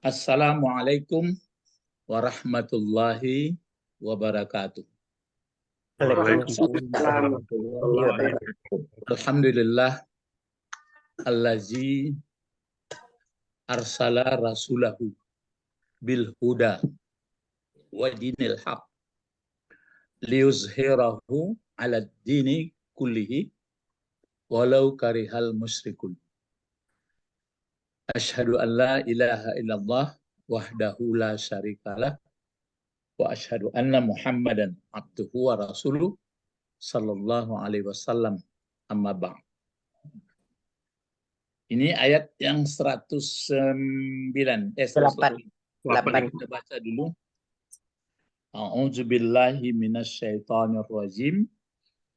Assalamualaikum warahmatullahi wabarakatuh. Waalaikumsalam warahmatullahi wabarakatuh. Alhamdulillah allazi arsala rasulahu bil huda wa dinil haq liyuzhirahu ala dini kullihi walau karihal musyrikun. Asyhadu an la ilaha illallah wahdahu la syarikalah wa asyhadu anna Muhammadan abduhu wa rasuluh sallallahu alaihi wasallam, amma ba'd. Ini ayat yang 109 8. kita baca dulu. A'udzu billahi minasyaitonir rajim.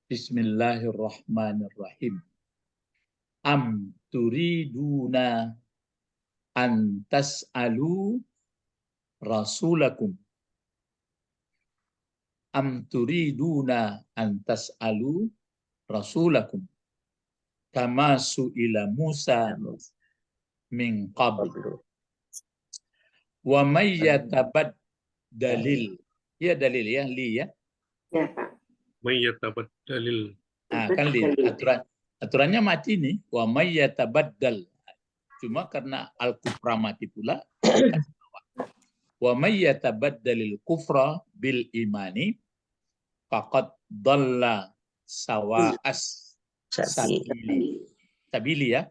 Bismillahirrahmanirrahim. Am turiduna an tas'alu rasulakum. Am turiduna an tas'alu rasulakum kama su'ila Musa min qabl. Wa may yatabaddalil. Ya dalil ya, li ya. Ya, Pak. May yatabaddalil. Kan li aturannya mati nih. Wa may yatabaddal. Cuma karena al-kufra mati pula. Wa may yatabaddalil kufra bil imani faqad dhalla sawa'as sabili ya.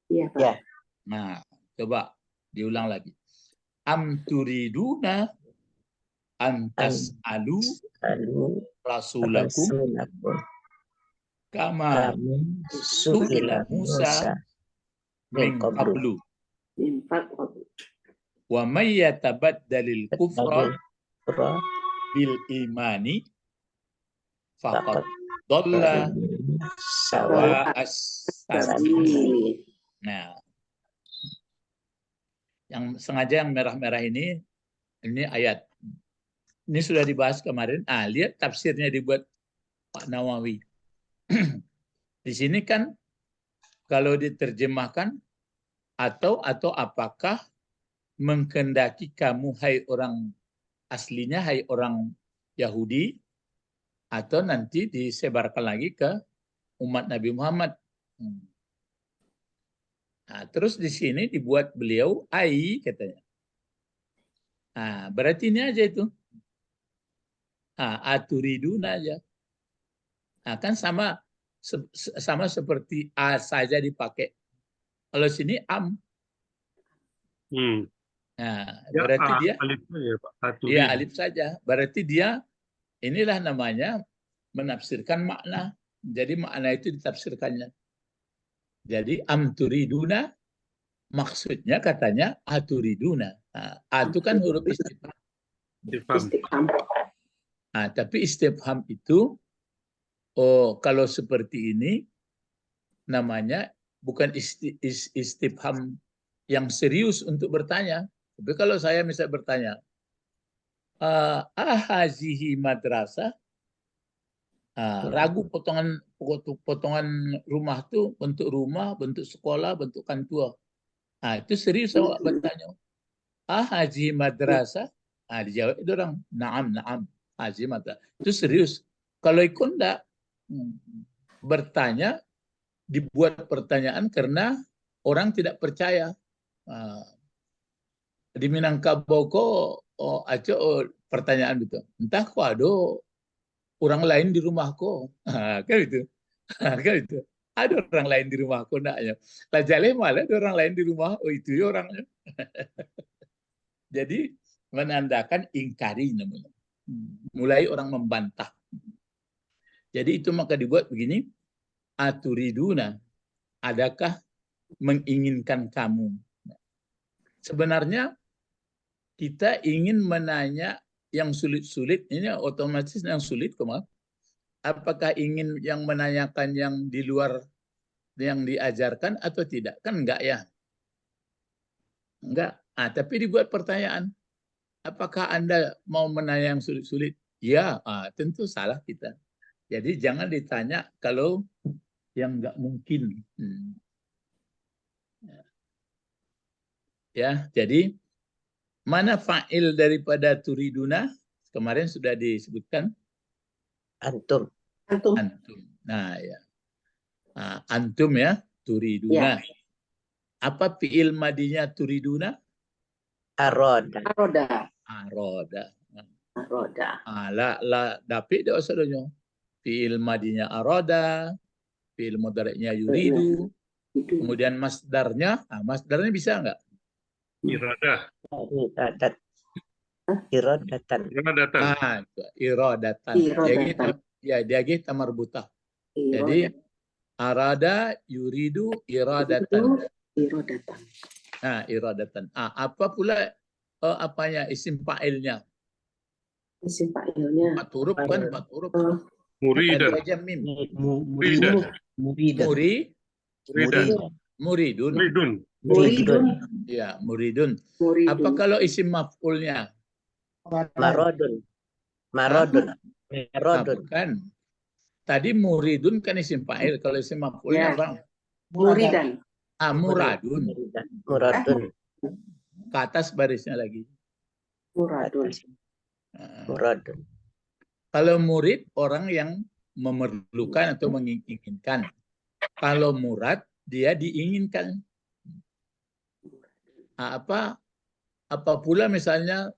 Iya, Pak. Nah, coba diulang lagi. Am turiduna antas alu rasulakum kama su'ila Musa min qablu wa may yatabaddalil kufra bil imani faqad dhalla sawa'as sabili. Nah, yang sengaja yang merah-merah ini ayat. Ini sudah dibahas kemarin. Lihat tafsirnya dibuat Pak Nawawi. Di sini kan kalau diterjemahkan atau apakah menghendaki kamu hai orang aslinya, hai orang Yahudi, atau nanti disebarkan lagi ke umat Nabi Muhammad. Nah, terus di sini dibuat beliau ai katanya. Nah, berarti ini aja itu. Aturiduna aja. Nah, kan sama seperti a saja dipakai. Kalau sini am. Nah, ya, berarti dia alif ya, Pak. Iya, alif saja. Berarti dia inilah namanya menafsirkan makna. Jadi makna itu ditafsirkannya. Jadi am turiduna maksudnya katanya aturiduna. Itu kan huruf istifham. Tapi istifham itu kalau seperti ini namanya bukan istifham yang serius untuk bertanya. Tapi kalau saya misalnya bertanya, hazihi madrasah, ragu potongan rumah itu bentuk rumah, bentuk sekolah, bentuk kantor. Itu serius awak bertanya. Hazihi madrasah, dijawab itu orang, na'am, hazihi madrasah. Itu serius. Kalau ikut enggak, bertanya, dibuat pertanyaan karena orang tidak percaya. Di Minangkabau pertanyaan itu, entah kok ada orang lain di rumahku, kan itu, kan itu. Ada orang lain di rumahku, enggaknya. Lah jaleh malah ada orang lain di rumah, itu ya orangnya. Jadi menandakan ingkari namanya. Mulai orang membantah. Jadi itu maka dibuat begini, aturiduna, adakah menginginkan kamu? Sebenarnya kita ingin menanya yang sulit-sulit, ini otomatis yang sulit, apakah ingin yang menanyakan yang di luar yang diajarkan atau tidak? Kan enggak ya? Enggak. Tapi dibuat pertanyaan, apakah Anda mau menanya yang sulit-sulit? Ya, tentu salah kita. Jadi jangan ditanya kalau yang enggak mungkin. Ya, jadi Mana fa'il daripada turiduna? Kemarin sudah disebutkan Antum. Antum. antum. Nah, ya. Nah, antum ya, turiduna. Apa fi'il madinya turiduna? Aroda. Aroda. Aroda. Aroda. La dapik dah asalnya. Fi'il madinya aroda, fi'il mudhari'nya yuridu, Itu. kemudian masdarnya, masdarnya bisa nggak? Iradah. Iradat. Iradatan. Iradatan. Itu, iradatan. Iradatan. Dia kita marbutah. Iroda. Jadi arada yuridu iradatan. Irodatan. Nah, iradatan. Apa pula apanya isim fa'ilnya? Isim fa'ilnya. 4 huruf kan, 4 huruf. Muridan. Ada aja mim. Muridan. Muridan. Muridun. Muridun. Muridun. Ya, muridun. Muridun. Apa kalau isim maf'ulnya? Marodun. Marodun. Marodun. Bukan. Tadi muridun kan isim fa'il. Kalau isim maf'ulnya Ya. apa? Muridan. Muradun. Muradun. Ke atas barisnya lagi. Muradun. Muradun. Kalau murid orang yang memerlukan atau menginginkan. Kalau murad dia diinginkan. Apa pula misalnya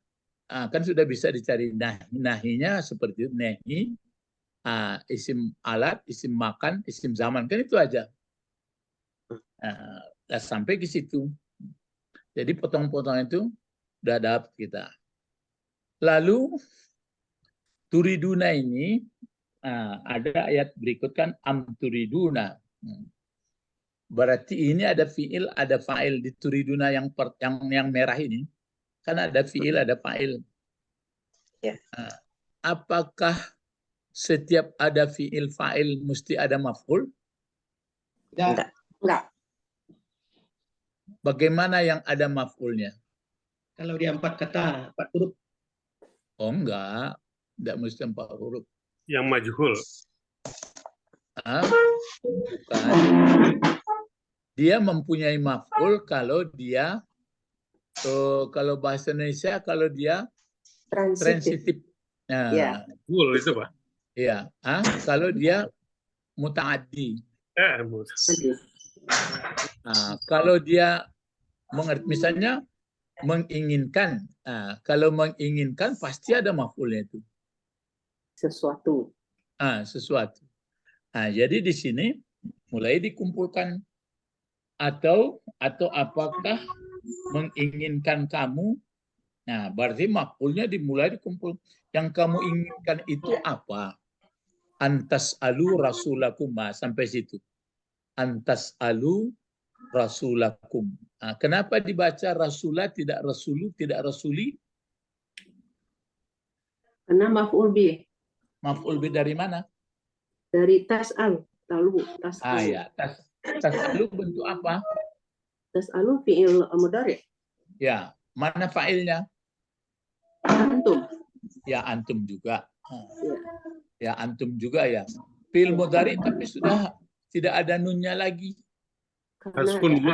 kan sudah bisa dicari nahinya seperti itu. Nahi, isim alat, isim makan, isim zaman, kan itu aja. Sampai ke situ. Jadi potong-potong itu udah dapat kita. Lalu turiduna ini ada ayat berikut kan am turiduna. Berarti ini ada fiil, ada fa'il di turiduna yang merah ini. Kan ada fiil, ada fa'il. Ya. Apakah setiap ada fiil fa'il mesti ada maf'ul? Enggak. Enggak. Bagaimana yang ada maf'ulnya? Kalau dia 4 kata, 4 huruf. Oh enggak mesti 4 huruf. Yang majhul. Bukan. Dia mempunyai maf'ul kalau dia kalau bahasa Indonesia kalau dia transitif. Ya. Majhul itu, Pak. Ya. Kalau dia muta'addi. Kalau dia misalnya menginginkan. Kalau menginginkan pasti ada maf'ulnya itu. Sesuatu. Sesuatu. Jadi di sini mulai dikumpulkan atau apakah menginginkan kamu? Nah, berarti maf'ulnya dimulai dikumpul. Yang kamu inginkan itu apa? Antas alu rasulakum, sampai situ. Antas alu rasulakum. Kenapa dibaca rasulah tidak rasulu, tidak rasuli? Karena maf'ul bih. Maf'ul bih dari mana? Dari tas'al. Talu. Tas'al. Ya. Tas'alu bentuk apa? Tas'alu fi'il mudhari'. Ya. Mana fa'ilnya? Antum. Ya, antum juga. Ya. Ya, antum juga ya. Fi'il mudhari' tapi sudah tidak ada nunnya lagi. Haskun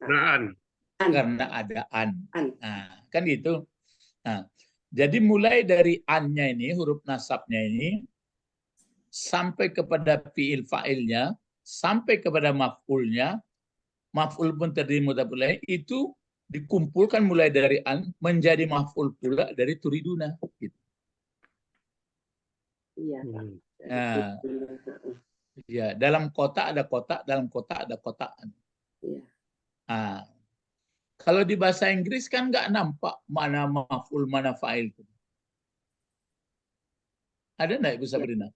na'an. Karena ada an. Kan gitu. Jadi mulai dari annya ini, huruf nasabnya ini, sampai kepada fi'il fa'ilnya, sampai kepada maf'ulnya, maf'ul pun terdiri mudhaf ilaih, itu dikumpulkan mulai dari an menjadi maf'ul pula dari turiduna. Gitu. Iya. Ya, dalam kotak ada kotak, dalam kotak ada kotak. Iya. Kalau di bahasa Inggris kan nggak nampak mana maf'ul, mana fa'il. Ada nggak Ibu Sabrina?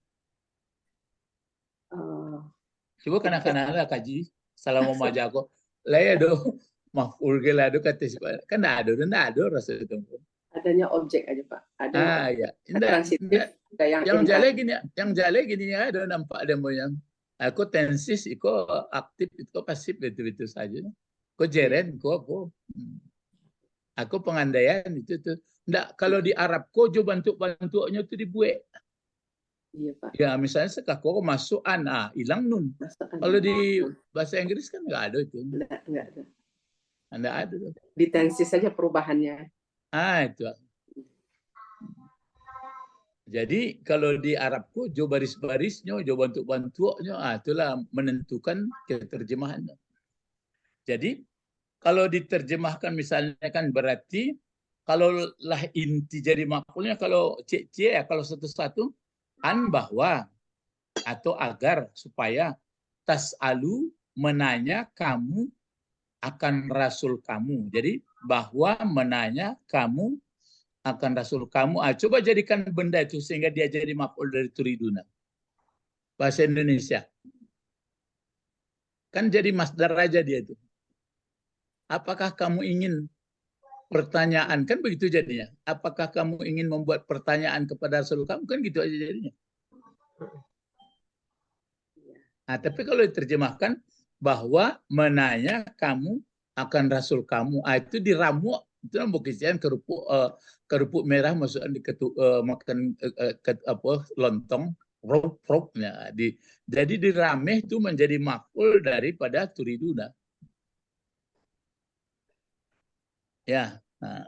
Coba kanak-kanak ada kaji. Salam maja aku. Laya do maf'ul gila do kata kan nggak ada rasa itu. Adanya objek aja Pak. Ada Ya. transitif, ada yang jale gini ya ada nampak demo yang aku tensis, iko aktif, iko pasif itu saja. Ko jeren, ko apa? Aku pengandaian itu tuh. Nggak, kalau di Arab ko jo bantuk-bantuknya itu dibuat. Iya Pak. Ya misalnya sekako masuk hilang nun. Kalau di bahasa Inggris kan nggak ada itu. Nggak ada. Nggak ada. Di tensi saja perubahannya. Itu. Jadi kalau di Arabku, jo baris-barisnya, jo bantu-bantuannya, itulah menentukan keterjemahannya. Jadi kalau diterjemahkan misalnya kan berarti kalau lah inti jadi makulnya kalau C ya kalau satu-satu an bahwa atau agar supaya tas'alu menanya kamu akan rasul kamu. Jadi bahwa menanya kamu akan rasul kamu. Coba jadikan benda itu sehingga dia jadi maf'ul dari turiduna. Bahasa Indonesia. Kan jadi masdar aja dia itu. Apakah kamu ingin pertanyaan? Kan begitu jadinya. Apakah kamu ingin membuat pertanyaan kepada rasul kamu? Kan gitu aja jadinya. Tapi kalau diterjemahkan bahwa menanya kamu akan rasul kamu, itu diramu itu bukan kerupuk merah masukkan di makan lontong prop-propnya. Jadi dirameh itu menjadi makul daripada turiduna. Ya. Nah.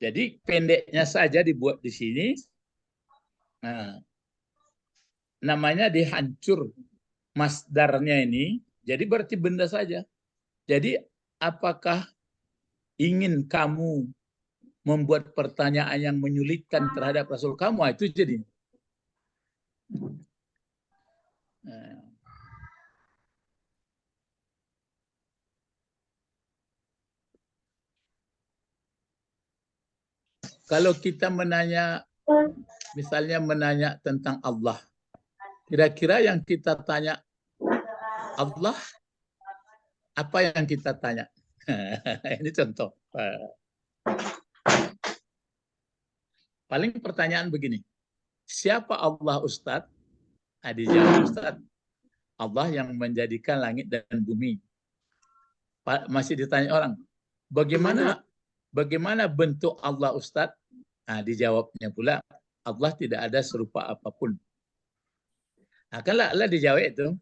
Jadi pendeknya saja dibuat di sini. Nah, namanya dihancur masdarnya ini. Jadi berarti benda saja. Jadi apakah ingin kamu membuat pertanyaan yang menyulitkan terhadap Rasul kamu? Itu jadi. Kalau kita menanya, misalnya menanya tentang Allah, kira-kira yang kita tanya Allah, apa yang kita tanya? Ini contoh. Paling pertanyaan begini, siapa Allah Ustadz? Dijawab Ustadz, Allah yang menjadikan langit dan bumi. Masih ditanya orang, bagaimana bentuk Allah Ustadz? Dijawabnya pula, Allah tidak ada serupa apapun. Kan lah dijawab itu.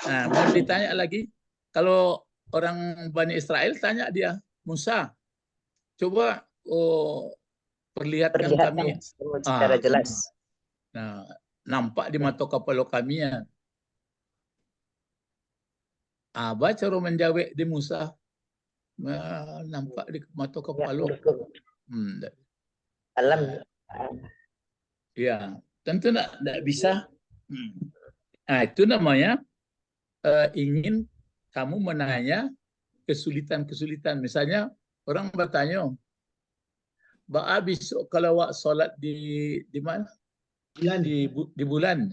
Mau ditanya lagi, kalau orang Bani Israel tanya dia, Musa, coba perlihatkan kami secara jelas. Nampak di mata kepala kami ya. Baca cara menjawab di Musa, nampak di mata kepala. Alam. Ya, tentu tidak bisa. Itu namanya ingin kamu menanya kesulitan-kesulitan. Misalnya orang bertanya, besok kalau awak solat di mana? Di bulan.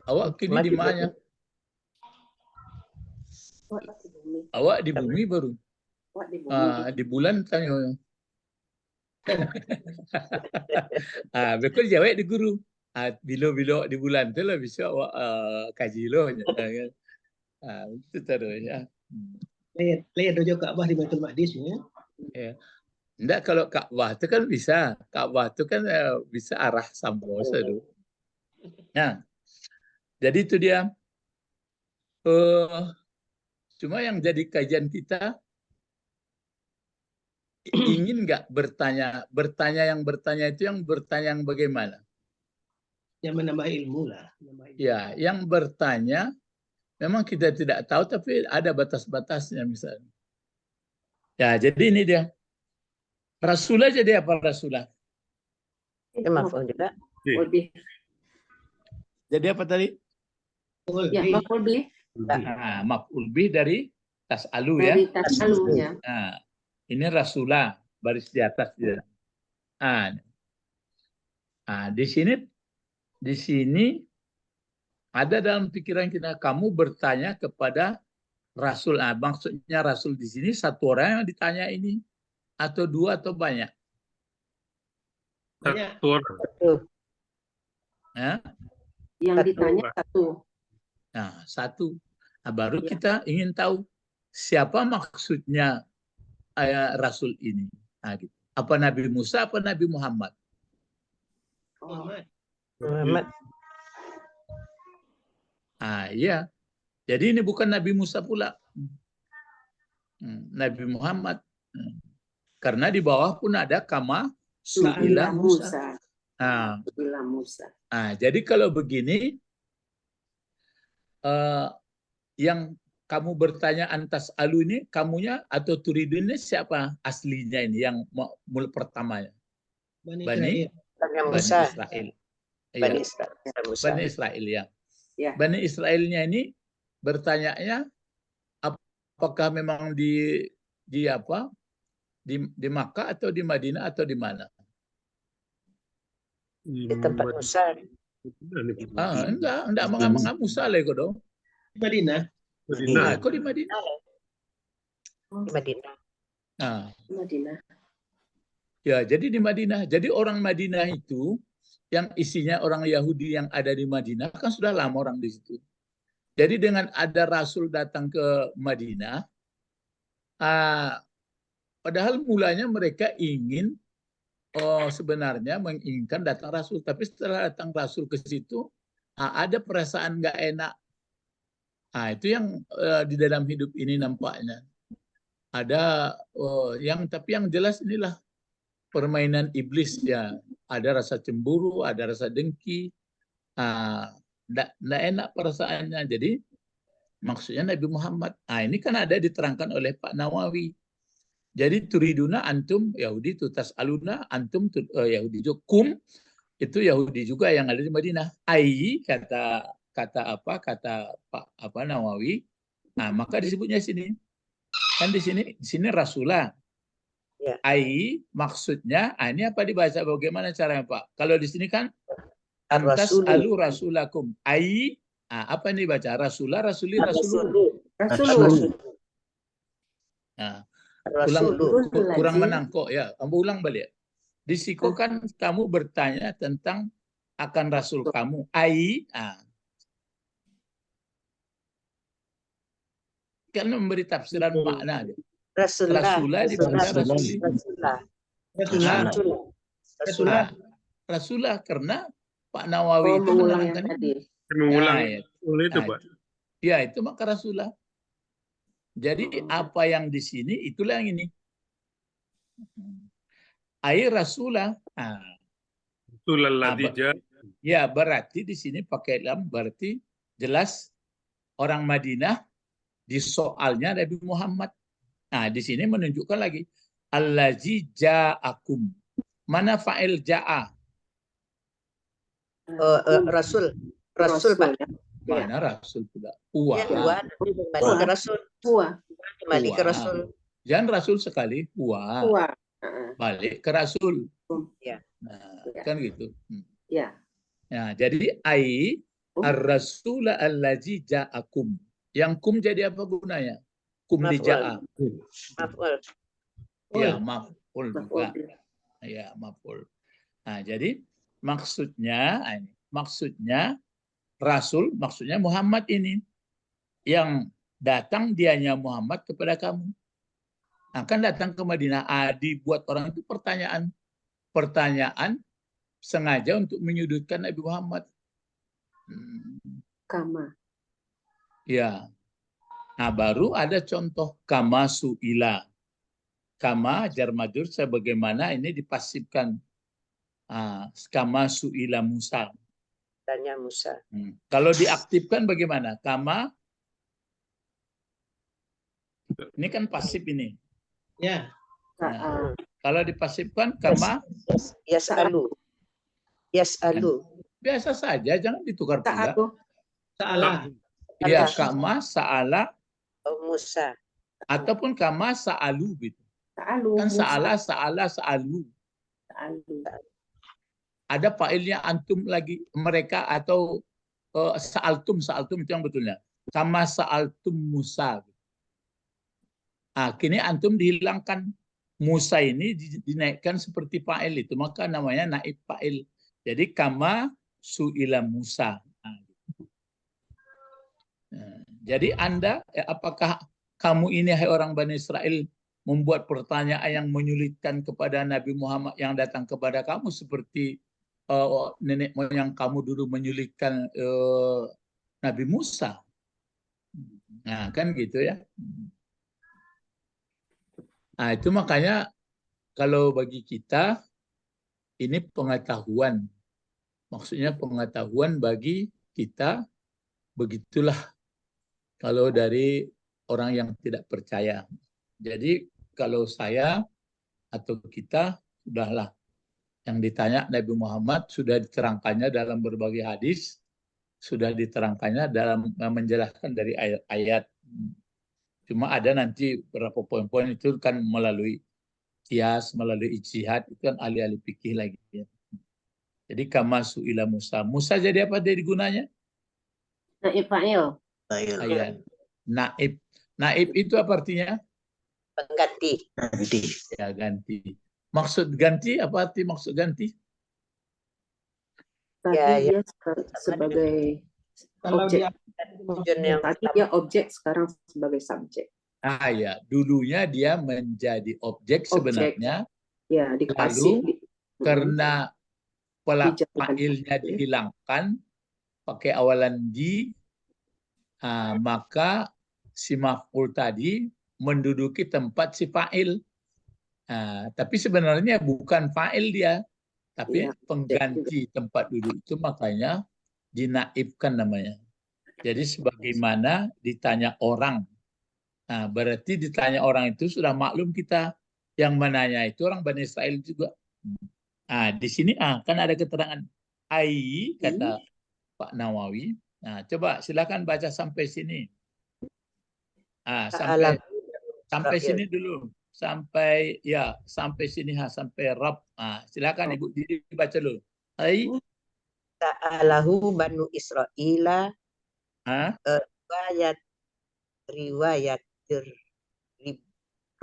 Awak kini di mana? Awak di bumi baru. Di bulan tanya. Betul jawab di guru. Bila di bulan tu lah bisa awak kaji loh. Itu terus ya. Lihat dojo Ka'bah di Baitul Maqdis ya. Enggak, kalau Ka'bah itu kan bisa. Ka'bah itu kan bisa arah sambosa tu. Nah, jadi itu dia. Cuma yang jadi kajian kita, ingin nggak bertanya yang bertanya itu yang bertanya yang bagaimana? Yang menambah ilmu lah. Ya, yang bertanya memang kita tidak tahu tapi ada batas-batasnya misalnya. Ya, jadi ini dia. Rasulah jadi apa Rasulah? Maf'ul juga. Jadi apa tadi? Ya, maf'ul bih. Maf'ul bih dari tas'alu ya. Dari tas'alu ya. Ini Rasulah baris di atas dia. Di sini ada dalam pikiran kita kamu bertanya kepada Rasul. Maksudnya Rasul di sini satu orang yang ditanya ini atau dua atau banyak? Satu orang. Yang ditanya satu. Satu. Baru kita ingin tahu siapa maksudnya Rasul ini. Gitu. Apa Nabi Musa, apa Nabi Muhammad? Muhammad. Iya. Jadi ini bukan Nabi Musa pula. Nabi Muhammad. Karena di bawah pun ada kama su'ila Musa. Nah, jadi kalau begini, yang kamu bertanya antas alu ini, kamunya atau turidunnya siapa aslinya ini yang mulai pertamanya? Bani Bani Israel. Israel. Bani Iya. Israel. Musa. Bani Israel ya. Ya. Bani Israelnya ini bertanyanya apakah memang di apa? Di Makkah atau di Madinah atau di mana? Di tempat Musa. Enggak mengamang Musa lah kok dong. Di Madinah. Nah, kok di Madinah? Di Madinah. Nah, Madinah. ya, jadi di Madinah. Jadi orang Madinah itu yang isinya orang Yahudi yang ada di Madinah kan sudah lama orang di situ. Jadi dengan ada Rasul datang ke Madinah, padahal mulanya mereka ingin sebenarnya menginginkan datang Rasul, tapi setelah datang Rasul ke situ ada perasaan nggak enak. Itu yang di dalam hidup ini nampaknya ada tapi yang jelas inilah permainan iblis ya. Ada rasa cemburu, ada rasa dengki, nggak enak perasaannya. Jadi maksudnya Nabi Muhammad. Ini kan ada diterangkan oleh Pak Nawawi. Jadi turiduna antum Yahudi tutas aluna antum Yahudi juga kum itu Yahudi juga yang ada di Madinah. Kata Pak Nawawi. Maka disebutnya sini. Kan di sini Rasulah. Ya. Maksudnya ini apa dibaca bagaimana caranya Pak? Kalau di sini kan antas alu rasulakum. Apa ini baca? Rasulah, rasuli, rasulu. Kurang menangkok ya. Kamu ulang balik. Di siko kan kamu bertanya tentang akan rasul kamu. Kan memberi tafsiran makna. Rasulah dibaca rasuli. Rasulah karena Pak Nawawi itu menerangkan itu Pak. Ya itu maka Rasulah. Jadi apa yang di sini itulah yang ini. Rasulah. Ya berarti di sini pakai lam berarti jelas orang Madinah di soalnya Nabi Muhammad. Di sini menunjukkan lagi allazi ja'akum. Mana fa'il ja'a? Rasul Pak. Mana Rasul pula? Kembali ke Rasul. Kembali ke Rasul. Jangan Rasul sekali. Balik ke Rasul. Ya. Kan gitu. Ya. Jadi ar-rasul allazi ja'akum. Yang kum jadi apa gunanya? Kum di ja'a. Maf'ul. Ya, maf'ul juga. Ya, maf'ul. Jadi maksudnya Rasul, maksudnya Muhammad ini yang datang dianya Muhammad kepada kamu. Akan datang ke Madinah. Dibuat orang itu pertanyaan sengaja untuk menyudutkan Nabi Muhammad. Kama. Ya. Baru ada contoh kama su'ila. Kama jar majrur sebagaimana ini dipasifkan. Kama su'ila Musa. Tanya Musa. Kalau diaktifkan bagaimana? Kama. Ini kan pasif ini. Ya. Kalau dipasifkan kama. Yas'alu. Biasa saja, jangan ditukar pula. Sa'ala. Ya, kama sa'ala. Musa. Ataupun kama sa'alu gitu. Kan sa'alu. Ada fa'ilnya antum lagi mereka atau sa'altum itu yang betulnya. Kama sa'altum Musa. Kini antum dihilangkan. Musa ini dinaikkan seperti fa'il itu, maka namanya naib fa'il. Jadi kama su'ila Musa. Jadi Anda, apakah kamu ini hai orang Bani Israel membuat pertanyaan yang menyulitkan kepada Nabi Muhammad yang datang kepada kamu seperti nenek moyang kamu dulu menyulitkan Nabi Musa? Kan gitu ya. Nah, itu makanya kalau bagi kita ini pengetahuan. Maksudnya pengetahuan bagi kita, begitulah kalau dari orang yang tidak percaya. Jadi kalau saya atau kita, sudahlah yang ditanya Nabi Muhammad sudah diterangkannya dalam berbagai hadis, sudah diterangkannya dalam menjelaskan dari ayat-ayat. Cuma ada nanti beberapa poin-poin itu kan melalui kias, melalui ijtihad, itu kan ahli-ahli fikih lagi. Jadi kama su'ila Musa. Musa jadi apa dari gunanya? Naib fa'il. Ayat. Naib. Naib itu apa artinya? Pengganti. Ya, ganti. Maksud ganti, apa arti maksud ganti? Tadi Ya, ya. dia sebagai Kalau objek. dia Yang Tadi dia objek, sekarang sebagai subjek. Ya, dulunya dia menjadi objek sebenarnya. Ya, dikasih. Karena Dijadikan fa'ilnya objek. dihilangkan, pakai awalan di, maka si maf'ul tadi menduduki tempat si fa'il. Tapi sebenarnya bukan fa'il dia, tapi Iya, pengganti tempat duduk itu, makanya dinaibkan namanya. Jadi sebagaimana ditanya orang, berarti ditanya orang itu sudah maklum kita, yang menanya itu orang Bani Israel juga. Di sini kan ada keterangan ai, kata Pak Nawawi. Coba silakan baca sampai sini. Sampai sini dulu. Sampai sini, sampai Rabb. Silakan Ibu Didi baca dulu. Ai Sa'alahu Banu Israila riwayat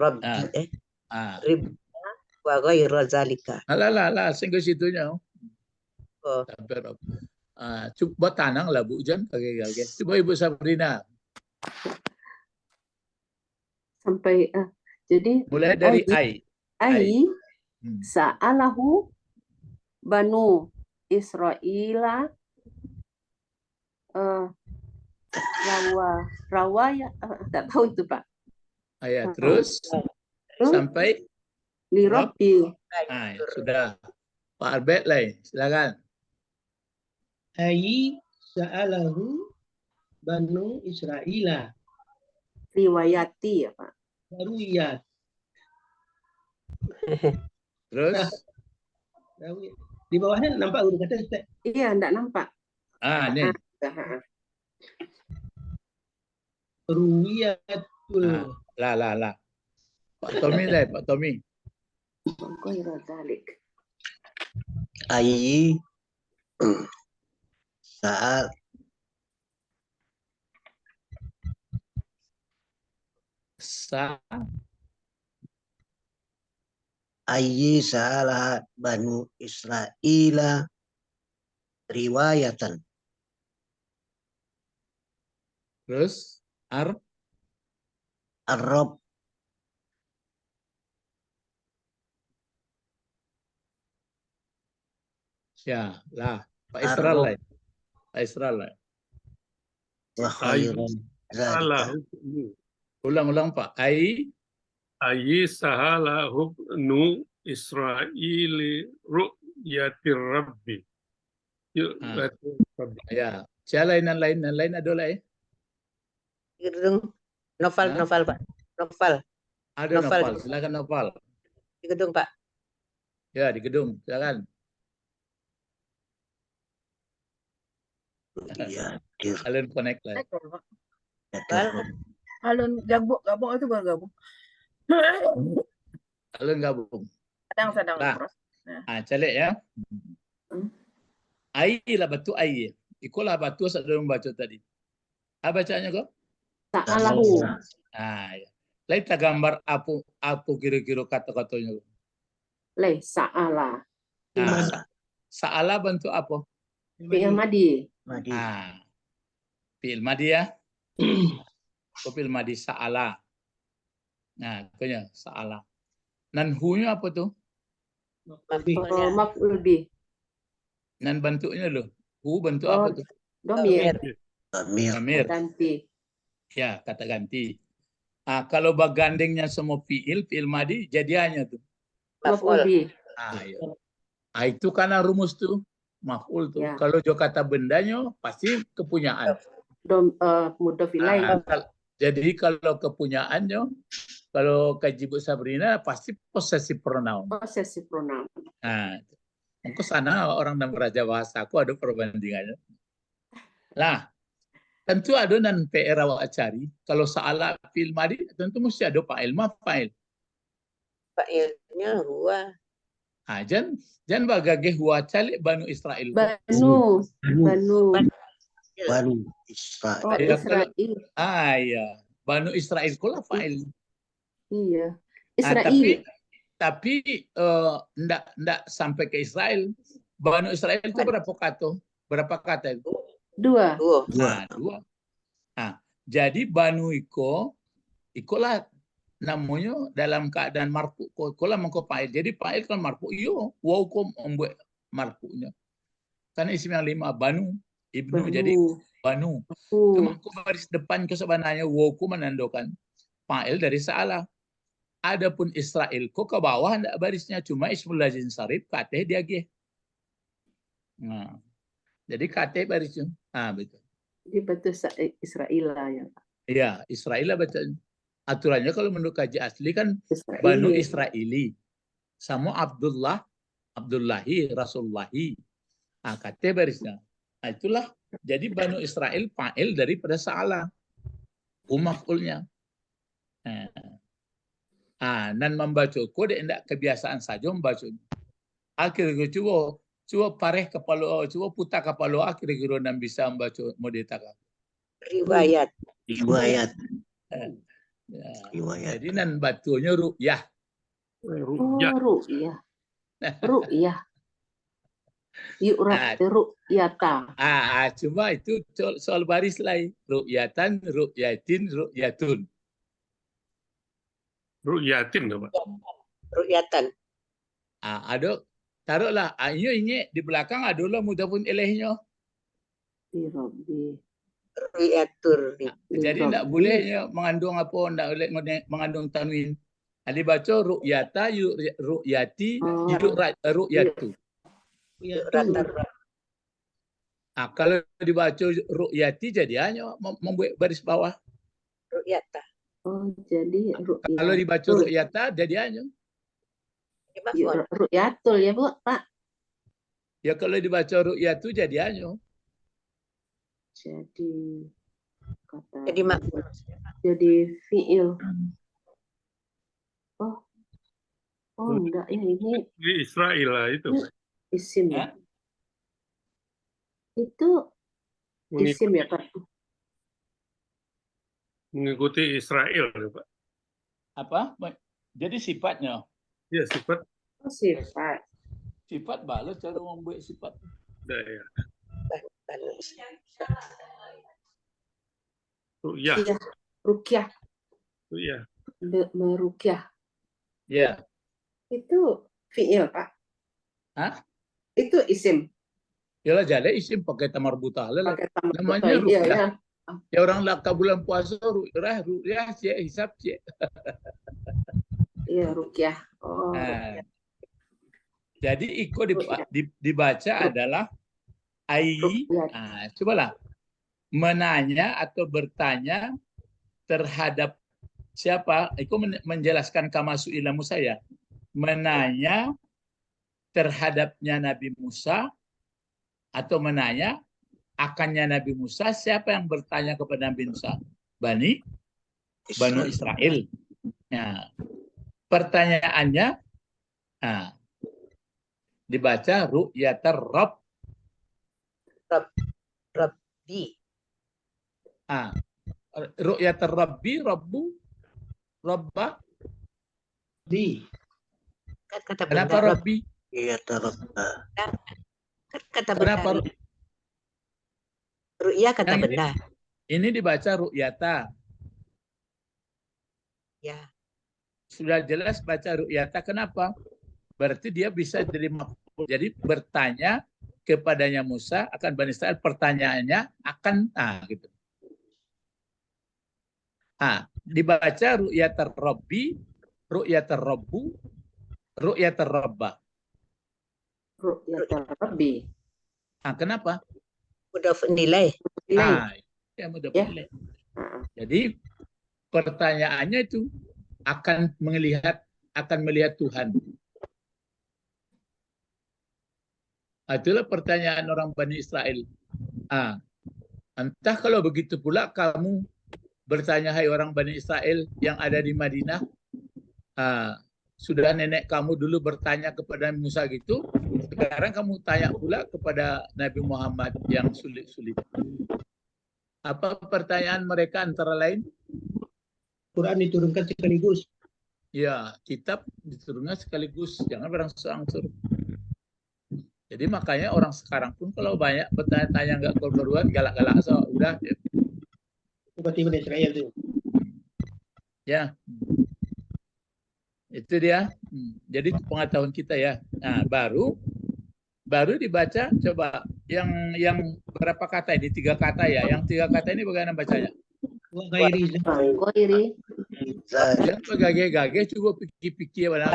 Rabbi wa ghairu zalika. Lah, sehingga situnya. Oh. Sampai Rabb. Coba tanang lah Bu Jan. Okay. Coba Ibu Sabrina. Sampai jadi Mulai dari ai. Sa'alahu Banu Israila rawa ya, tak tahu itu Pak. Terus sampai Li Rabbi. Sudah. Pak Albert lain, silakan. Ai sa'alahu Banu Israila. Riwayati ya Pak. Ruwiyat. Terus? Di bawahnya nampak udah kata Ustaz. Iya, enggak nampak. Nih. Ruwiyatul. Lah. Pak Tommy lah, Pak Tommy. Ai saat Ayyi salah Banu Israila riwayatan. Terus Ar-Rabb ya lah. Pak Israel lah. Pak Israel lah. wa khairan zalika. Ulang Pak. Ayyi sahala hubnu Israili ru'yatir Rabbi. Ya. Siapa lain ada lah Gedung novel Pak. Novel. Ada novel. Silakan novel. Di gedung Pak. Ya, di gedung. Silakan. Ya, Kalian connect lah. Alun gabung itu baru gabung. Kalian gabung. Sedang Calik ya. Ai lah batu ai. Ikulah batu saya membaca tadi. Apa bacanya kok? Sa'alahu. Ya. Lain tak gambar apa kira-kira kata-katanya. Sa'ala. Sa'ala bentuk apa? Fi'il madi. Fi'il madi ya. Fi'il madi sa'ala. Kayaknya sa'ala. Nan hu-nya apa tuh? Maf'ul bih. Nan bentuknya loh. Hu bentuk apa tuh? Domir. Domir. Ganti. Ya, kata ganti. Kalau bergandengnya semua fiil madi jadiannya tuh. Maf'ul bih. Ya. Itu karena rumus tuh maf'ul tuh. Ya. Kalau jo kata bendanya pasti kepunyaan. Mudhof ilaih. Jadi kalau kepunyaannya, kalau kaji Bu Sabrina pasti possessive pronoun. Possessive pronoun. Nah, ke sana orang dalam Raja Bahasa aku ada perbandingannya. Nah, tentu ada nan PR awak cari. Kalau salah fi'il madi tentu mesti ada fa'il maf'il. Fa'ilnya huwa. Jan bagage huwa calik Banu Israel. Banu Israel. Oh, Ya, Israel. iya. Banu Israel kula fa'il. Iya. Tapi Israel. ndak sampai ke Israel. Banu Israel itu berapa kata? Berapa kata itu? Dua. Dua. Jadi Banu ikolah namanya dalam keadaan marfu. Ikolah mengko fa'il. Jadi fa'il kan marfu. Iyo, wow ko membuat marfunya. Karena isim yang 5 Banu, Ibnu jadi Banu. Cuma baris depan ke sebenarnya wow ko menandakan fa'il dari salah. Adapun Israel kok ke bawah enggak barisnya, cuma ismul lazim sarif kate dia ge. Nah. Jadi kate barisnya. Betul. Jadi betul Israel ya. Iya, Israel baca. Aturannya kalau menurut kaji asli kan Israeli. Banu Israili. Sama Abdullahi, Rasulullahi. Kate barisnya. Itulah. Jadi Banu Israel fa'il daripada salah. Maf'ulnya. Nan membaca kode tidak kebiasaan saja membaca. Akhirnya coba pareh kepala, coba putar kepala akhirnya nan bisa membaca modeta. Riwayat. Riwayat. Jadi nan batunya ru'yah. Ru'yah. Ru'yah. Ru'yata. Cuma itu soal baris lain. Ru'yatan, ru'yatin, ru'yatun. Ru'yatin, Pak. Ru'yatan. Ada taruhlah ini di belakang adalah mudhafun ilaihnya. Ru'yatur. Jadi tidak boleh mengandung apa, tidak boleh mengandung tanwin. Dibaca ru'yata, ru'yati, ru'yatu. Kalau dibaca ru'yati jadi hanya membuat baris bawah. Ru'yata. Jadi kalau dibaca ru'yata jadi hanya. Ru'yatul ya, Bu, Pak. Ya kalau dibaca ru'yatu jadi hanya. Jadi kata. Jadi fi'il. Oh enggak ini Di Israel lah itu. Isim ya. Itu isim ya, Pak. Mengikuti Israel, Pak. Apa? Jadi sifatnya. Ya, sifat. Sifat. Sifat balas cara membuat sifat. Ya. Ru'yah. Rukyah. Ru'yah. Merukyah. Ya. Itu fi'il, Pak. Itu isim. Yalah jadi isim pakai tamarbutah lah. Namanya Iya, ru'yah. ya. Ya orang laka bulan puasa ru'yah cek hisab cek. Iya, rukyah. Jadi ikut dibaca adalah cobalah menanya atau bertanya terhadap siapa? Itu menjelaskan kamasu ilmu saya. Menanya terhadapnya Nabi Musa atau menanya akannya Nabi Musa, siapa yang bertanya kepada Nabi Musa? Banu Israel. Nah, pertanyaannya dibaca ru'yatar Rabb. Rabbi. Ru'yatar Rabbi, Rabbu, Rabba. Kata Kenapa benda. Rabbi? Ru'yatar Rabba. Kata Kenapa? benda. Ru'yah kata benda. Ini dibaca ru'yata. Ya. Sudah jelas baca ru'yata. Kenapa? Berarti dia bisa jadi maf'ul. Jadi bertanya kepadanya Musa akan Bani Israel, pertanyaannya akan gitu. Dibaca ru'yatar rabbi, ru'yatar rabbu, ru'yatar rabbah. Ru'yatar rabbi. Kenapa? Mudhaf nilai. Ya mudah Ya. nilai. Jadi pertanyaannya itu akan melihat Tuhan. Itulah pertanyaan orang Bani Israel. Entah kalau begitu pula kamu bertanya, hai orang Bani Israel yang ada di Madinah, sudah nenek kamu dulu bertanya kepada Musa gitu, sekarang kamu tanya pula kepada Nabi Muhammad yang sulit-sulit. Apa pertanyaan mereka antara lain? Quran diturunkan sekaligus. Ya, kitab diturunkan sekaligus, jangan berangsur-angsur. Jadi makanya orang sekarang pun kalau banyak bertanya-tanya nggak keruan, galak-galak, udah. Seperti Bani Israel itu. Ya, itu dia. Jadi itu pengetahuan kita ya. Nah, baru dibaca, coba yang berapa kata ini? 3 kata ya. Yang 3 kata ini bagaimana bacanya? Ghairi. Yang gage-gage coba pikir-pikir mana.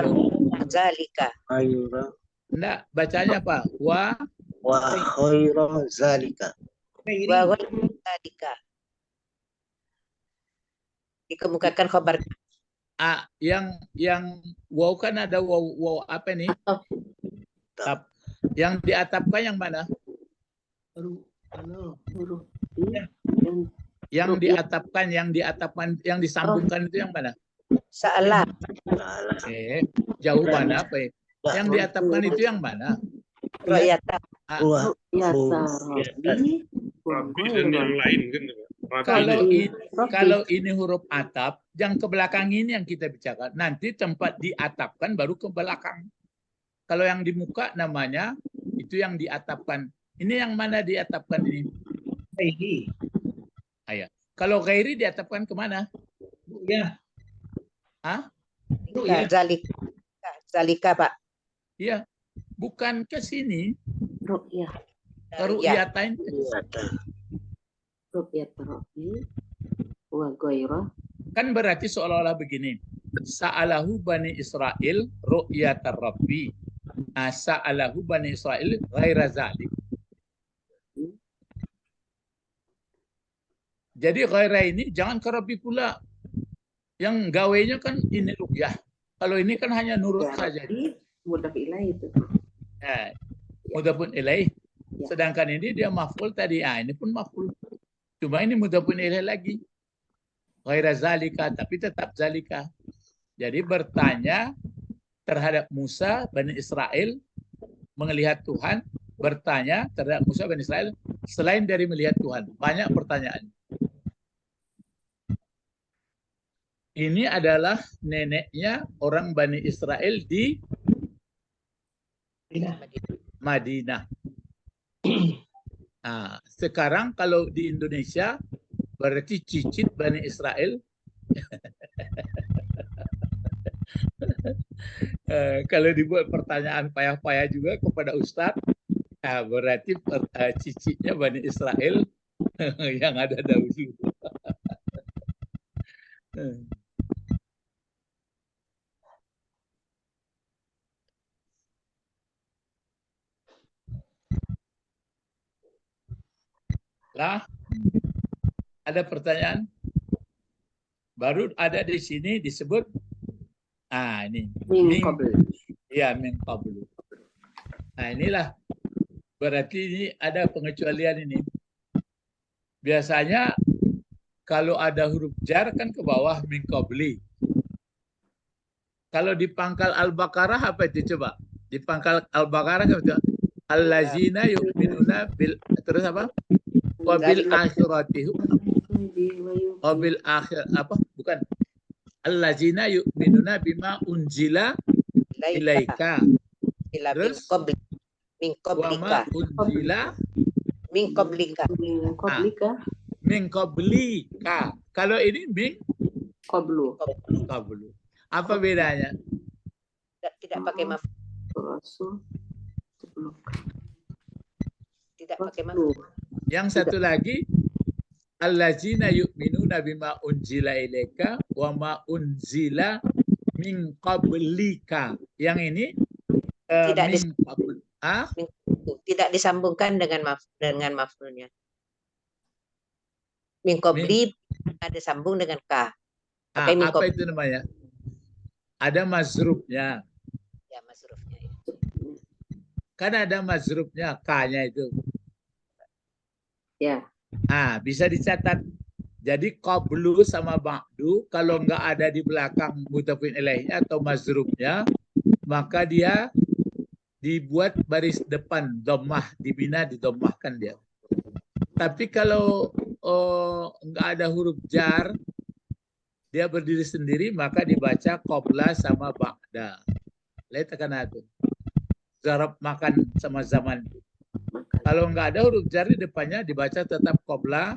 Zalika. Enggak, bacanya apa? Wa khairu zalika. Wa zalika. Dikemukakan khabar. Yang waw kan ada waw apa nih? Tap. Yang diatapkan yang mana? Yang diatapkan, yang disambungkan itu yang mana? Salah. Jauh mana apa ya? Yang diatapkan itu yang mana? Ru'yata. Rabbi dan yang lain kan. Kalau ini huruf atap, yang ke belakang ini yang kita bicarakan. Nanti tempat diatapkan baru ke belakang. Kalau yang di muka namanya itu yang diatapkan. Ini yang mana diatapkan ini? Ghairi. Ayah. Kalau ghairi diatapkan kemana? Ya. Zalika, Pak. Iya. Bukan ke sini. Ru'yah. Ru'yatain. Ru'yatar rabbi wa ghairah. Kan berarti seolah-olah begini. Sa'alahu Bani Israel ru'yatar rabbi. Sa'alahu Bani Israel ghaira zalik. Jadi ghaira ini jangan ke rabbi pula. Yang gawainya kan ini ru'yah. Kalau ini kan hanya nurut saja. Mudhaf ilaih itu. Mudhafun ilaih. Sedangkan ini dia maf'ul tadi. Ini pun maf'ul. Cuma ini mudhafun ilaih lagi. Ghaira zalika, tapi tetap zalika. Jadi bertanya terhadap Musa, Bani Israel, melihat Tuhan, bertanya terhadap Musa, Bani Israel, selain dari melihat Tuhan. Banyak pertanyaan. Ini adalah neneknya orang Bani Israel di Madinah. Sekarang kalau di Indonesia berarti cicit Bani Israel. Kalau dibuat pertanyaan payah-payah juga kepada Ustadz, berarti cicitnya Bani Israel yang ada dahulu. Lah, ada pertanyaan? Baru ada di sini disebut ini min qablu. Inilah berarti ini ada pengecualian ini. Biasanya kalau ada huruf jar kan ke bawah min qabli. Kalau di pangkal Al-Baqarah apa itu coba? Di pangkal Al-Baqarah kan itu allazina yu'minuna bil, terus apa? Wabil akhirati wabil akhir apa? Bukan. Allazina yu'minuna bima unzila ilaika. Terus min qablika. Unzila Min qablika. Min qablika. Kalau ini min Qablu. Apa bedanya? Tidak pakai maf. Tidak pakai maf. Yang satu lagi allazina yu'minuna bima unzila ilaika wa ma unzila min qablika. Yang ini Tidak min qabl. Tidak disambungkan dengan maf'ulnya. Min qabli ada sambung dengan ka. Pakai min Apa qabli. itu namanya? Ada mazrubnya. Ya, masrufnya. Ya. Kan ada mazrubnya, ka-nya itu. Ya. Bisa dicatat. Jadi qablu sama ba'du kalau nggak ada di belakang mudhafun ilaihnya atau mazrubnya, maka dia dibuat baris depan dhammah, dibina didommahkan dia. Tapi kalau nggak ada huruf jar, dia berdiri sendiri, maka dibaca qabla sama ba'da. Lihat tekan itu. Zarab makan sama zaman. Kalau nggak ada huruf jar di depannya, dibaca tetap qabla,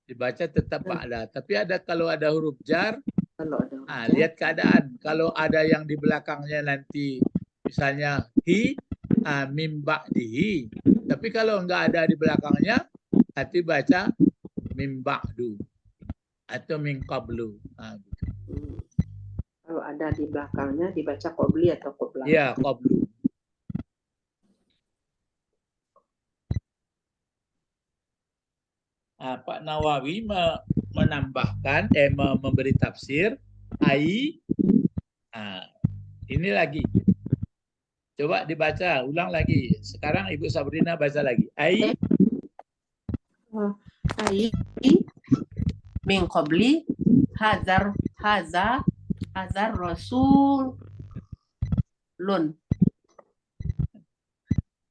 dibaca tetap ba'da. Tapi kalau ada huruf jar, Kalau ada lihat keadaan. Kalau ada yang di belakangnya nanti misalnya hi, mim ba'dihi. Tapi kalau nggak ada di belakangnya, hati baca mim ba'du atau min qablu. Gitu. Kalau ada di belakangnya dibaca qabli atau qabla. Ya, qablu. Pak Nawawi menambahkan, memberi tafsir ai. Ini lagi. Coba dibaca, ulang lagi. Sekarang Ibu Sabrina baca lagi. Ai. Ai min qabli hazar rasulun.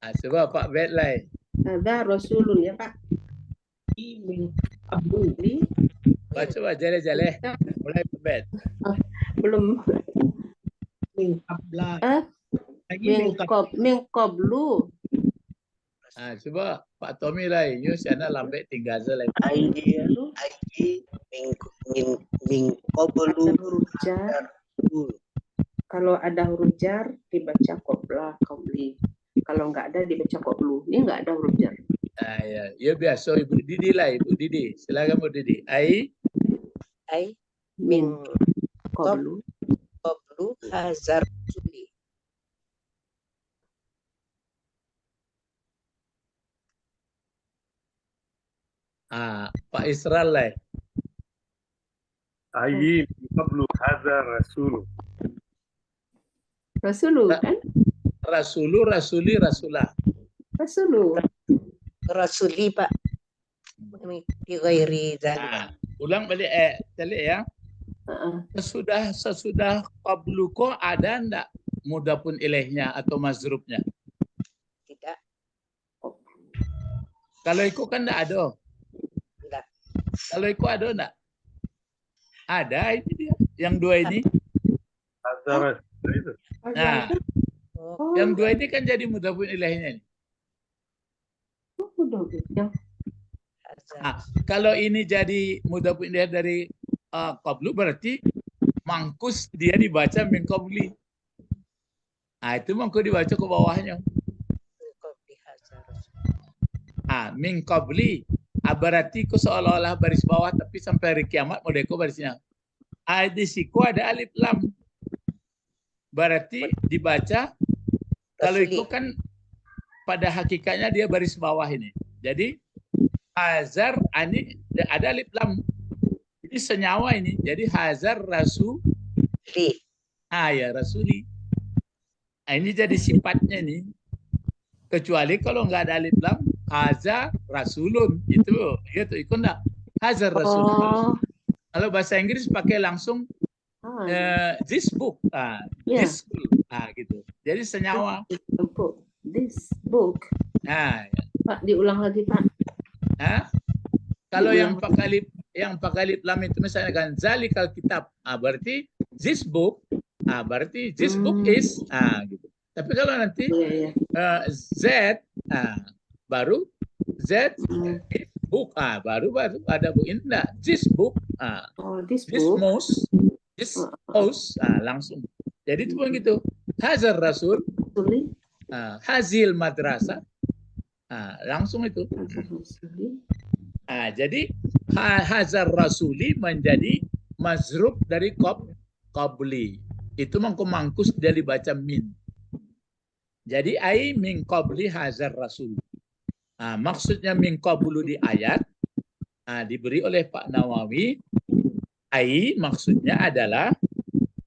Coba Pak Betlay. Hazar rasulun ya Pak. Min qabli. Coba jale-jale. Mulai Pak Bet. Belum. Min qabla. Lagi Min qablu. Coba Pak Tommy lah. Ini sana lambat tinggal lagi. Ayi min qablu. Huruf jar. Kalau ada huruf jar dibaca qabla, qabli. Kalau nggak ada dibaca qablu. Ini nggak ada huruf jar. Ya biasa Ibu Didi lah, Ibu Didi. Silakan Bu Didi. Ai Min qablu. hazar rasuli. Pak Israel lah. Ayy qablu hadza rasul. Rasulu kan? Rasulu, rasuli, rasulah. Rasulu. Rasuli Pak. Di ghairi dzalik. Ulang balik ya. Sesudah qablu ko ada enggak mudhafun ilaihnya atau mazrubnya? Tidak. Kalau ikut kan enggak ada. Tidak. Kalau ikut ada enggak? Ada, ini dia. Yang dua ini. Hadza rasul itu. Nah, yang dua ini kan jadi mudhafun ilaihnya. Kalau ini jadi mudhafun ilaih dari qablu berarti mangkus dia dibaca min qabli. Itu mangkus dibaca ke bawahnya. Min qabli. Berarti ku seolah-olah baris bawah tapi sampai hari kiamat modeko barisnya. Di siku ada alif lam. Berarti dibaca kalau itu kan pada hakikatnya dia baris bawah ini. Jadi hazar ini ada alif lam. Ini senyawa ini. Jadi hazar rasuli. Ya rasuli. Ini jadi sifatnya nih. Kecuali kalau nggak ada alif lam, hazar rasulun itu ikut enggak? Hazar rasulun. Kalau bahasa Inggris pakai langsung this book, this school, gitu. Jadi senyawa. This book. Pak diulang lagi Pak. Kalau yang pakai alif lam itu misalnya kan zalikal kitab, berarti this book, berarti this book is, gitu. Tapi kalau nanti Z, baru Z is book, baru ada book. Ini enggak, this book, this house, langsung. Jadi itu pun gitu. Hazar Rasul, hazil madrasah, langsung itu. Jadi hazar rasuli menjadi mazrub dari qabli. Itu mangkus dia dibaca min. Jadi ai min qabli hazar rasul. Maksudnya min qablu di ayat diberi oleh Pak Nawawi, ai maksudnya adalah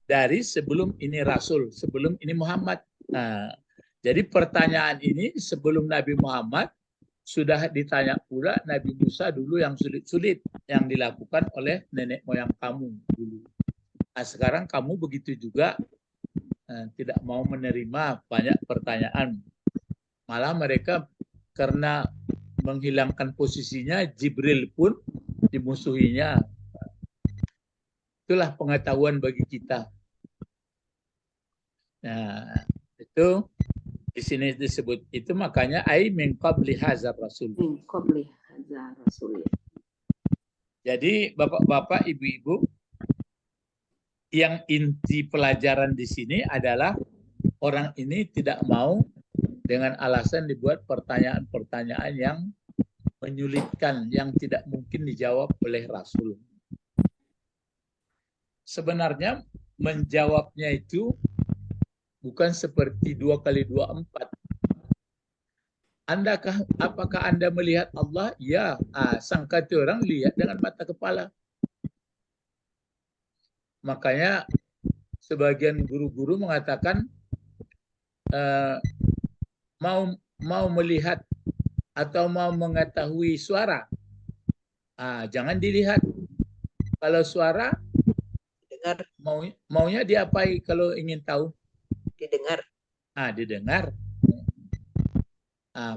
dari sebelum ini Rasul, sebelum ini Muhammad. Jadi pertanyaan ini sebelum Nabi Muhammad sudah ditanya pula Nabi Musa dulu yang sulit-sulit yang dilakukan oleh nenek moyang kamu dulu. Sekarang kamu begitu juga tidak mau menerima banyak pertanyaan. Malah mereka karena menghilangkan posisinya, Jibril pun dimusuhinya. Itulah pengetahuan bagi kita. Nah, itu di sini disebut itu, makanya ai min qabli hazar rasul. Min qabli hazar rasul. Jadi bapak-bapak, ibu-ibu, yang inti pelajaran di sini adalah orang ini tidak mau dengan alasan dibuat pertanyaan-pertanyaan yang menyulitkan, yang tidak mungkin dijawab oleh Rasul. Sebenarnya menjawabnya itu bukan seperti 2 kali 2 4. Apakah Anda melihat Allah? Ya, sangka orang lihat dengan mata kepala. Makanya sebagian guru-guru mengatakan mau melihat atau mau mengetahui suara, jangan dilihat. Kalau suara, Dengar, maunya diapai kalau ingin tahu? didengar. Didengar.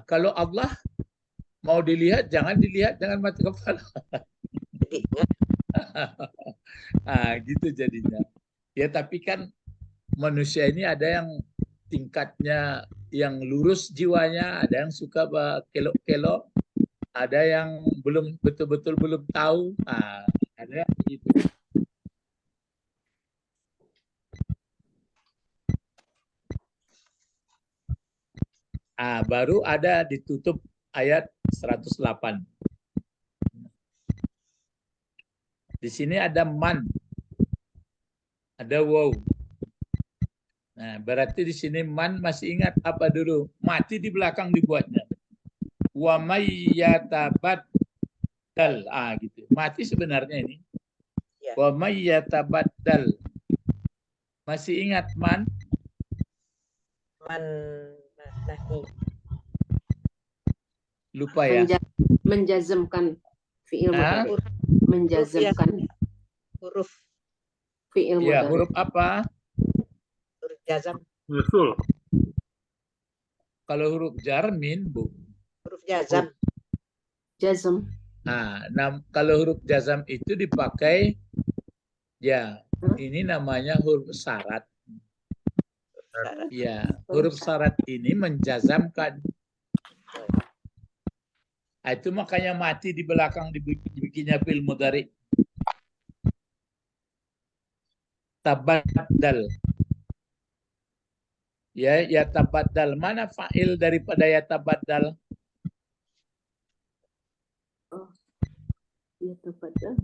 Kalau Allah mau dilihat, jangan dilihat dengan mata kepala. Diingat. Gitu jadinya. Ya tapi kan manusia ini ada yang tingkatnya yang lurus jiwanya, ada yang suka kelok-kelok, ada yang belum betul-betul belum tahu, ada yang begitu. Baru ada ditutup ayat 108. Di sini ada man, ada wow. Nah, berarti di sini man masih ingat apa dulu? Mati di belakang dibuatnya. Wa may yatabaddal. Gitu. Mati sebenarnya ini. Ya. Wa may yatabaddal. Masih ingat man? Nahi. Lupa ya. Menjazmkan fi'il mudhari. Menjazmkan Huruf fi'il Ya, mudhari. huruf apa? jazam. Rasul. Kalau huruf jar min, Bu. Huruf jazam. Jazm. Kalau huruf jazam itu dipakai, ya, ini namanya huruf syarat. Syarat. Ya, huruf syarat ini menjazamkan. Itu makanya mati di belakang dibikinnya fi'il mudhari. Tabaddal. Ya tabaddal. Mana fa'il daripada ya tabaddal? Ya tabaddal.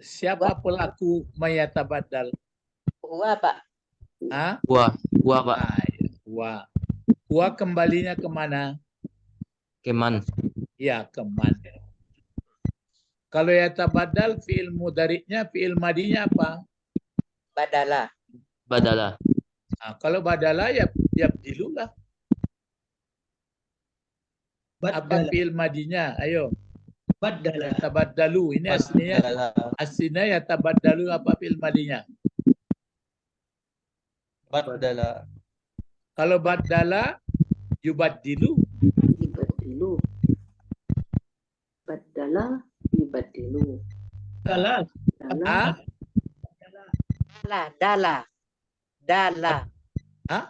Siapa pelaku mayatabaddal? Huwa, Pak. Wa Pak. Wa kembalinya kemana? Keman. Ya, keman. Kalau yatabaddal fi'il mudhari'nya, fi'il madinya apa? Badala. Kalau badala ya yabdilulah. Apa Badala. fi'il madinya? Ayo. Badala. Yatabaddalu. Ini aslinya yatabaddalu, apa fi'il madinya? Badala. Kalau badala yubaddilu. Yubaddilu. Badala yubaddilu. Badala. Dala. Dala.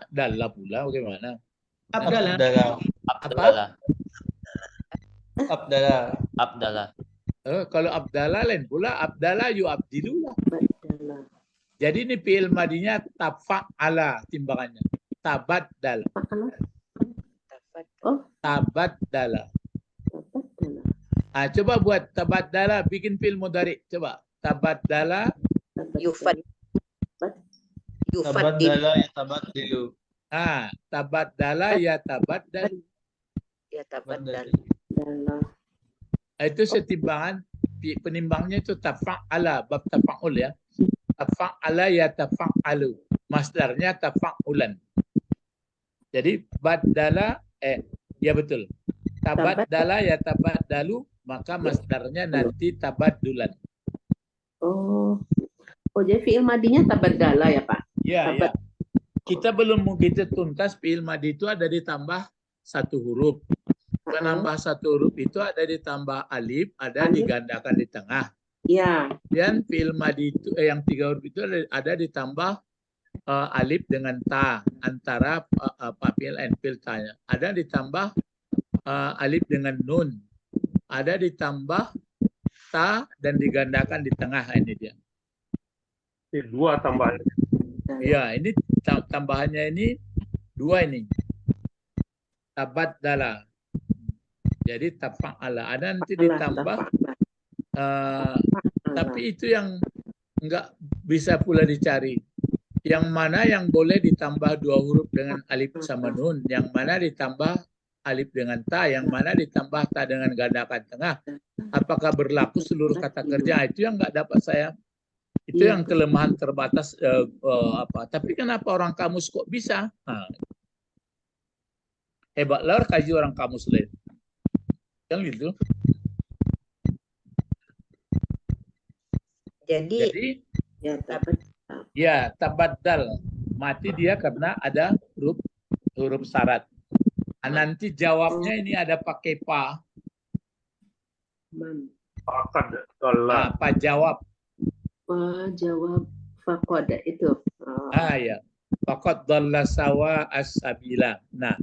Dalla pula bagaimana? Abdallah. Abdallah. Kalau abdallah lain pula, abdallah yu'abdilu lah. Badala. Jadi ini fi'il madinya tafa'ala timbangannya. Tabaddal. Makna? Oh, tabaddala. Tabaddala. Coba buat tabaddala, bikin fi'il mudhari. Coba tabaddala. Yufad. Yufadil. Tabaddala yatabaddalu. Tabaddala ya tabaddal. Ya tabaddal. Tabaddala. Itu setimbangan, penimbangnya itu tafa'ala, bab tafa'ul ya. Tafa'ala ya tafa'alu. Masdarnya tafa'ulan. Jadi baddala, ya betul. Tabaddala ya tabaddalu, maka masdarnya nanti tabaddulan. Oh, jadi fi'il madinya tabaddala ya Pak? Ya, ya. Kita belum begitu tuntas fi'il madi itu ada ditambah satu huruf. Menambah satu huruf itu ada ditambah alif, ada digandakan di tengah. Ya. Dan fi'il madi itu yang 3 huruf itu ada ditambah alif dengan ta antara fi'il and fi'il tanya. Ada ditambah alif dengan nun. Ada ditambah ta dan digandakan di tengah, ini dia. Ini 2 tambahan. Ya, ini tambahannya ini 2 ini. Tabaddala. Jadi tafa'ala. Ada nanti ditambah. Tapi itu yang enggak bisa pula dicari. Yang mana yang boleh ditambah 2 huruf dengan alif sama nun. Yang mana ditambah alif dengan ta. Yang mana ditambah ta dengan gandakan tengah. Apakah berlaku seluruh kata kerja? Itu yang enggak dapat saya. Itu yang kelemahan terbatas. Tapi kenapa orang kamus kok bisa? Hebatlah kaji orang kamus lain. Kan gitu. Jadi ya tabaddal. Mati dia karena ada huruf syarat. Nanti jawabnya ini ada pakai pa. Faqad dalla. Pa jawab. Jawab faqad itu. Ya. Faqad dalla sawa as-sabila. Nah,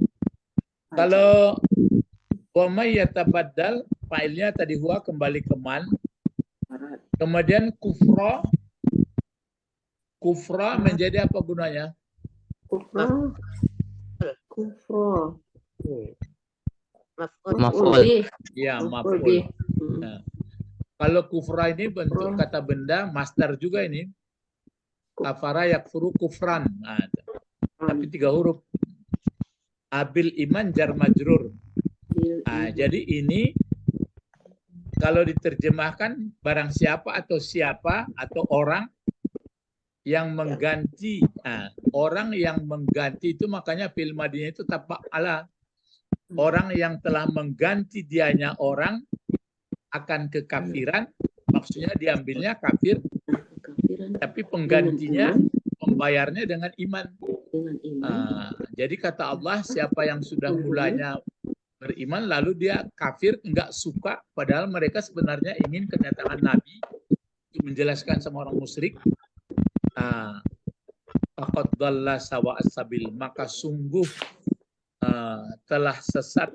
kalau wa may yatabaddal, failnya tadi huwa kembali ke man. Kemudian kufra. Kufra menjadi apa gunanya? Kufra. Maf'ul. Ya, maf'ul. Nah, kalau kufra ini bentuk kata benda, masdar juga ini. Kafara yakfuru kufran. Nah, tapi 3 huruf. Abil iman jar majrur. Jadi ini kalau diterjemahkan barang siapa atau siapa atau orang yang mengganti. Orang yang mengganti itu makanya fi'il madinya itu tafa'ala. Orang yang telah mengganti dianya orang akan kekafiran, maksudnya diambilnya kafir, tapi penggantinya membayarnya dengan iman. Jadi kata Allah, siapa yang sudah mulanya beriman lalu dia kafir, enggak suka, padahal mereka sebenarnya ingin kedatangan Nabi untuk menjelaskan sama orang musyrik. Faqad dhalla sawa'as sabil, maka sungguh telah sesat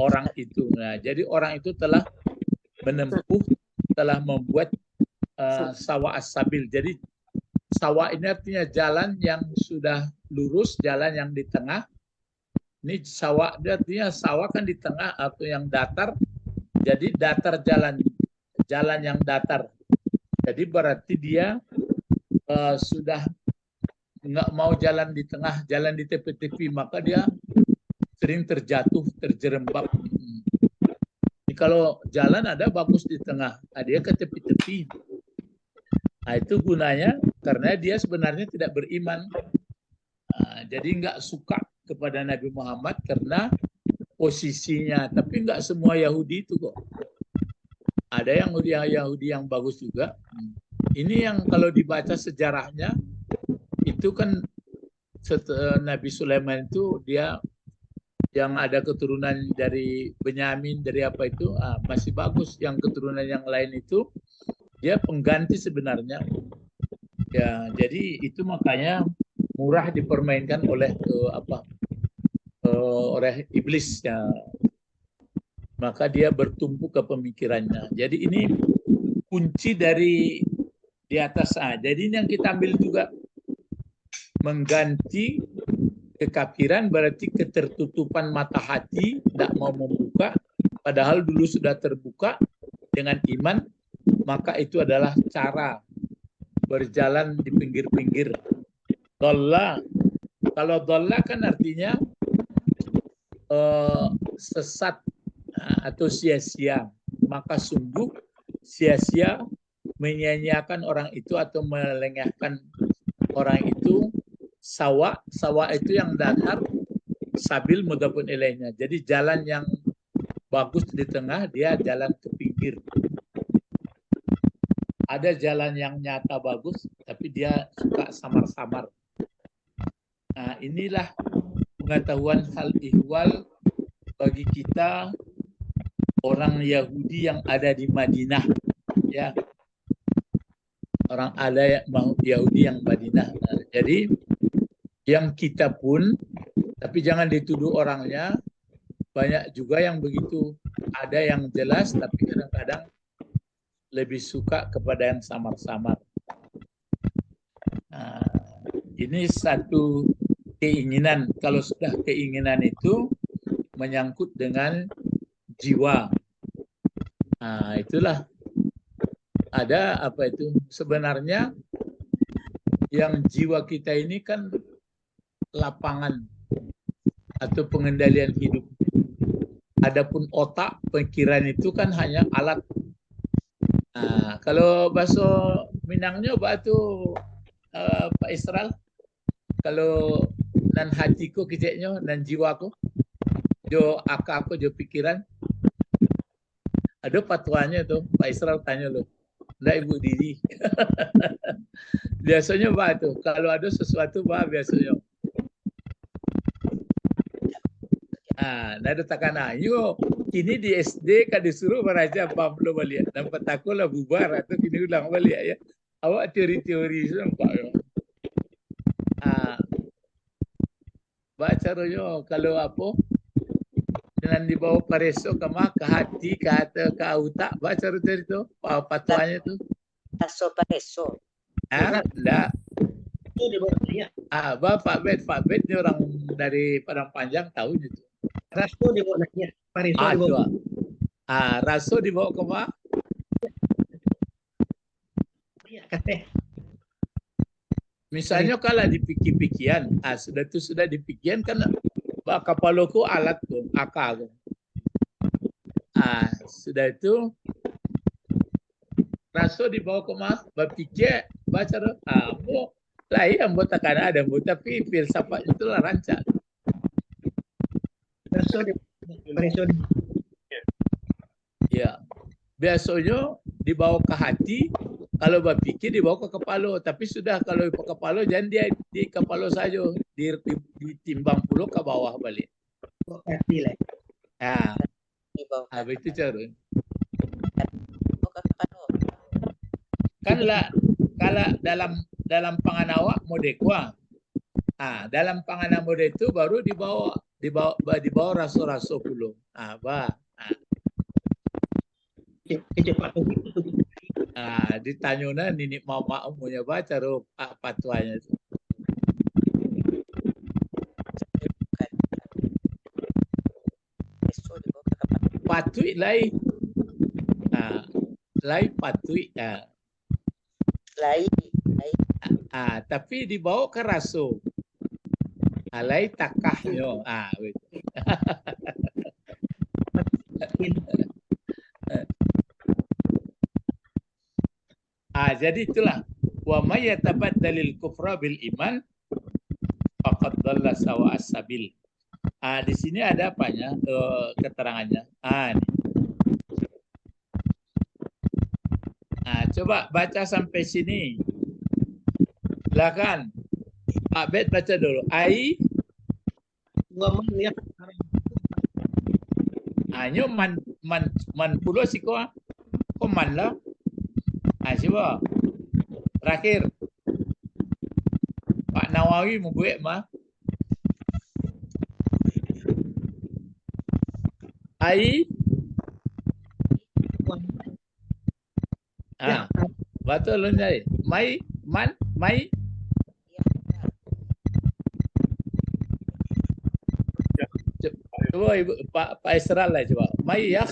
orang itu. Nah, jadi orang itu telah menempuh, telah membuat sawa'as sabil. Jadi sawa ini artinya jalan yang sudah lurus, jalan yang di tengah. Ini sawa, artinya sawa kan di tengah atau yang datar. Jadi datar jalan yang datar. Jadi berarti dia sudah nggak mau jalan di tengah, jalan di tepi-tepi, maka dia sering terjatuh, terjerembab. Jadi kalau jalan ada bagus di tengah, dia ke tepi-tepi. Nah, itu gunanya karena dia sebenarnya tidak beriman. Jadi nggak suka kepada Nabi Muhammad karena posisinya. Tapi nggak semua Yahudi itu kok. Ada yang Yahudi yang bagus juga. Ini yang kalau dibaca sejarahnya, itu kan Nabi Sulaiman itu dia yang ada keturunan dari Benyamin, dari apa itu masih bagus. Yang keturunan yang lain itu dia pengganti sebenarnya. Ya, jadi itu makanya murah dipermainkan oleh oleh iblis ya. Maka dia bertumpu ke pemikirannya. Jadi ini kunci dari di atas. Jadi ini yang kita ambil juga, mengganti Kekafiran berarti ketertutupan mata hati, tidak mau membuka, padahal dulu sudah terbuka dengan iman, maka itu adalah cara berjalan di pinggir-pinggir. Dhalla. Kalau dhalla kan artinya sesat atau sia-sia. Maka sungguh sia-sia menyia-nyiakan orang itu atau melengahkan orang itu. Sawa itu yang datar, sabil mudhafun ilaihnya. Jadi jalan yang bagus di tengah, dia jalan ke pinggir. Ada jalan yang nyata bagus, tapi dia suka samar-samar. Nah, inilah pengetahuan hal ihwal bagi kita orang Yahudi yang ada di Madinah, ya. Orang ada Yahudi yang Madinah. Nah, jadi yang kita pun, tapi jangan dituduh orangnya, banyak juga yang begitu. Ada yang jelas, tapi kadang-kadang lebih suka kepada yang samar-samar. Nah, ini satu keinginan. Kalau sudah keinginan itu menyangkut dengan jiwa. Nah, itulah. Ada apa itu? Sebenarnya yang jiwa kita ini kan lapangan atau pengendalian hidup. Adapun otak, pikiran itu kan hanya alat. Nah, kalau bahasa Minangnya batu Pak Israel, kalau nan hatiku keceknya, nan jiwaku, jo akaku, jo pikiran. Ada patuanya tuh, Pak Israel tanya lo. Nggak Ibu Didi. Biasanya batu. Kalau ada sesuatu biasanya. Nada takana. Yo, kini di SD kan disuruh meraja Pablo balik. Nampak takut lah bubar atau kini ulang balik ya. Awak teori-teori nampak yo. Baca royo kalau apa? Dengan dibawa pareso ke hati, ke hati, ke utak. Baca itu patuanya itu. Pareso. Enggak. Itu di bawah saya. Pak Bet ini orang dari Padang Panjang tahu itu. Rasto di bawah saya. Pareso di bawah. Raso dibawa ke mana? Iya, kateh. Misalnya kalau dipikir-pikiran, sudah dipikirkan kan kapaloku alat tuh, akal. Sudah itu raso dibawa ke mana? Berpikir, baca lain yang buat akan ada, tapi filsafat itulah rancak. Rasto di Pareso di. Ya, biasanya dibawa ke hati. Kalau berpikir dibawa ke kepala, tapi sudah kalau ke kepala jangan dia di kepala saja, ditimbang puluh ke bawah balik. Oh, hati lah. Itu cara. Kan lah kalau dalam pangan awak mode kuah. Dalam pangan mode itu baru dibawa raso-raso puluh. Kecepatan itu. Ditanya nini mama punya baca patuanya itu. Patui lain. Lain patui. Lain. Tapi dibawa ke raso. Lain takahnya. Jadi itulah wa may yatabaddalil kufra bil iman faqad dhalla sawa as-sabil. Di sini ada apanya? Keterangannya. Coba baca sampai sini. Silakan. Pak Bet baca dulu. Gua melihat Nyo man pulo si ko. Man lah. Coba. Terakhir. Pak Nawawi membuat mah. Betul lu nyai. Mai. Coba Ibu Pak Isra lah coba. Mayyakh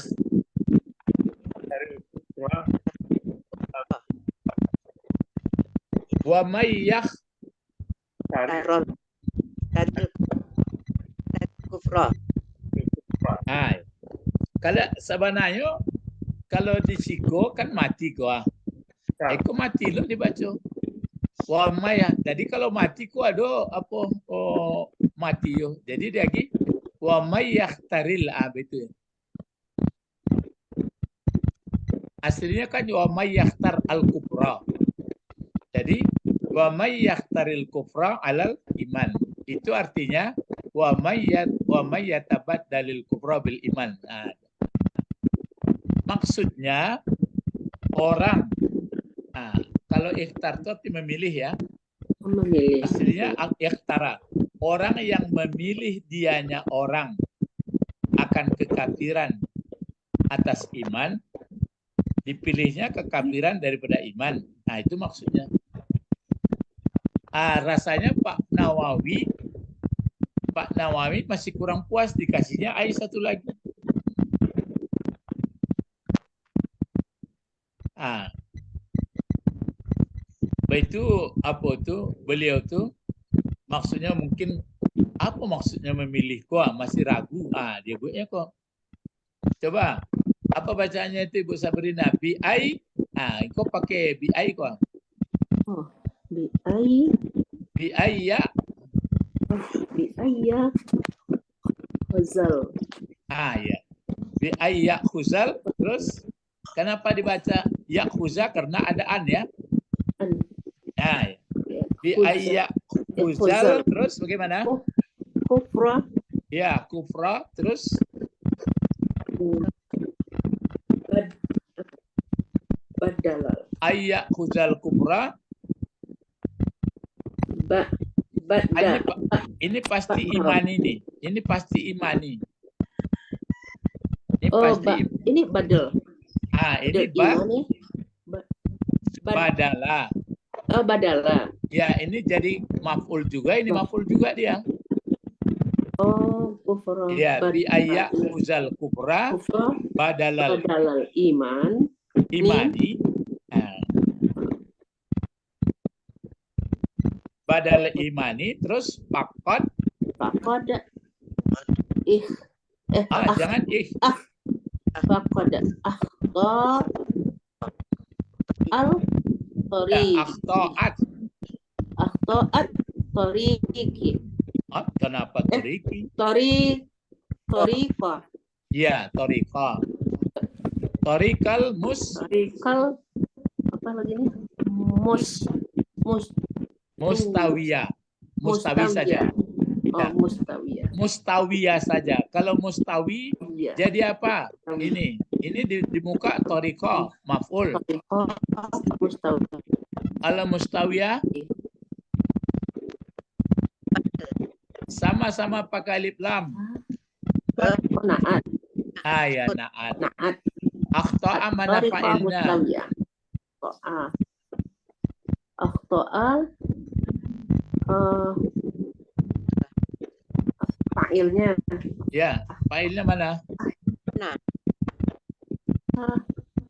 Wah, wa mayyakh. tarik Taron. Tadil. Kufra. Hai. Kalau sebenarnya kalau disiko kan mati gua. Eko mati lo dibaca. Wa maya. Jadi kalau mati ku ada apa? Oh, mati yo. Jadi dia lagi wa mayyahtaril itu. Aslinya kan wa mayyahtar al-kufra. Jadi wa mayyahtaril kufra alal iman. Itu artinya wa mayyatabaddalil kufra bil iman. Nah, maksudnya orang kalau ikhtar itu memilih ya. Memilih. Aslinya ikhtara. Orang yang memilih dianya orang akan kekafiran atas iman, dipilihnya kekafiran daripada iman. Nah, itu maksudnya. Rasanya Pak Nawawi masih kurang puas, dikasihnya ayat satu lagi. Itu apa tuh? Beliau tuh maksudnya mungkin apa maksudnya memilih kok masih ragu. Dia buatnya kok. Coba apa bacaannya itu Ibu Sabrina? BI. Kok pakai BI kok? Oh, BI. BI ya. BI ya. Khuzal. Ya. BI ya khuzal. Terus kenapa dibaca ya khuzal? Karena ada an ya. Ya. BI ya khuzal. Terus bagaimana? Kufra. Ya, kufra. Terus Badalal. ayya khuzal kufra. Ini pasti imani nih. Ini pasti imani. Ini pasti. Ini badal. Ini badala. Oh, badala. Ya, ini jadi maf'ul juga. Ini maf'ul juga dia. Oh, kufra. Ya, bi ayya khuzal kufra. Badalal iman. Imani. Badal imani, terus pakot. Jangan Pakot Akhto'at Toriki. Kenapa Toriki? Toriko. Ya, Toriko. Torikal apa lagi nih? Mustawiyah. Mustawi saja. Oh, mustawiyah. Mustawiyah saja. Kalau mustawi jadi apa? Ini di muka toriko maf'ul. Mustawiyah. Ala mustawiyah sama-sama pakai alif lam. Naat. Ya, naat. Naat. Akhta'a mana fa'ilnya? Akhta'a fa'ilnya. Ya, fa'ilnya mana? Nah.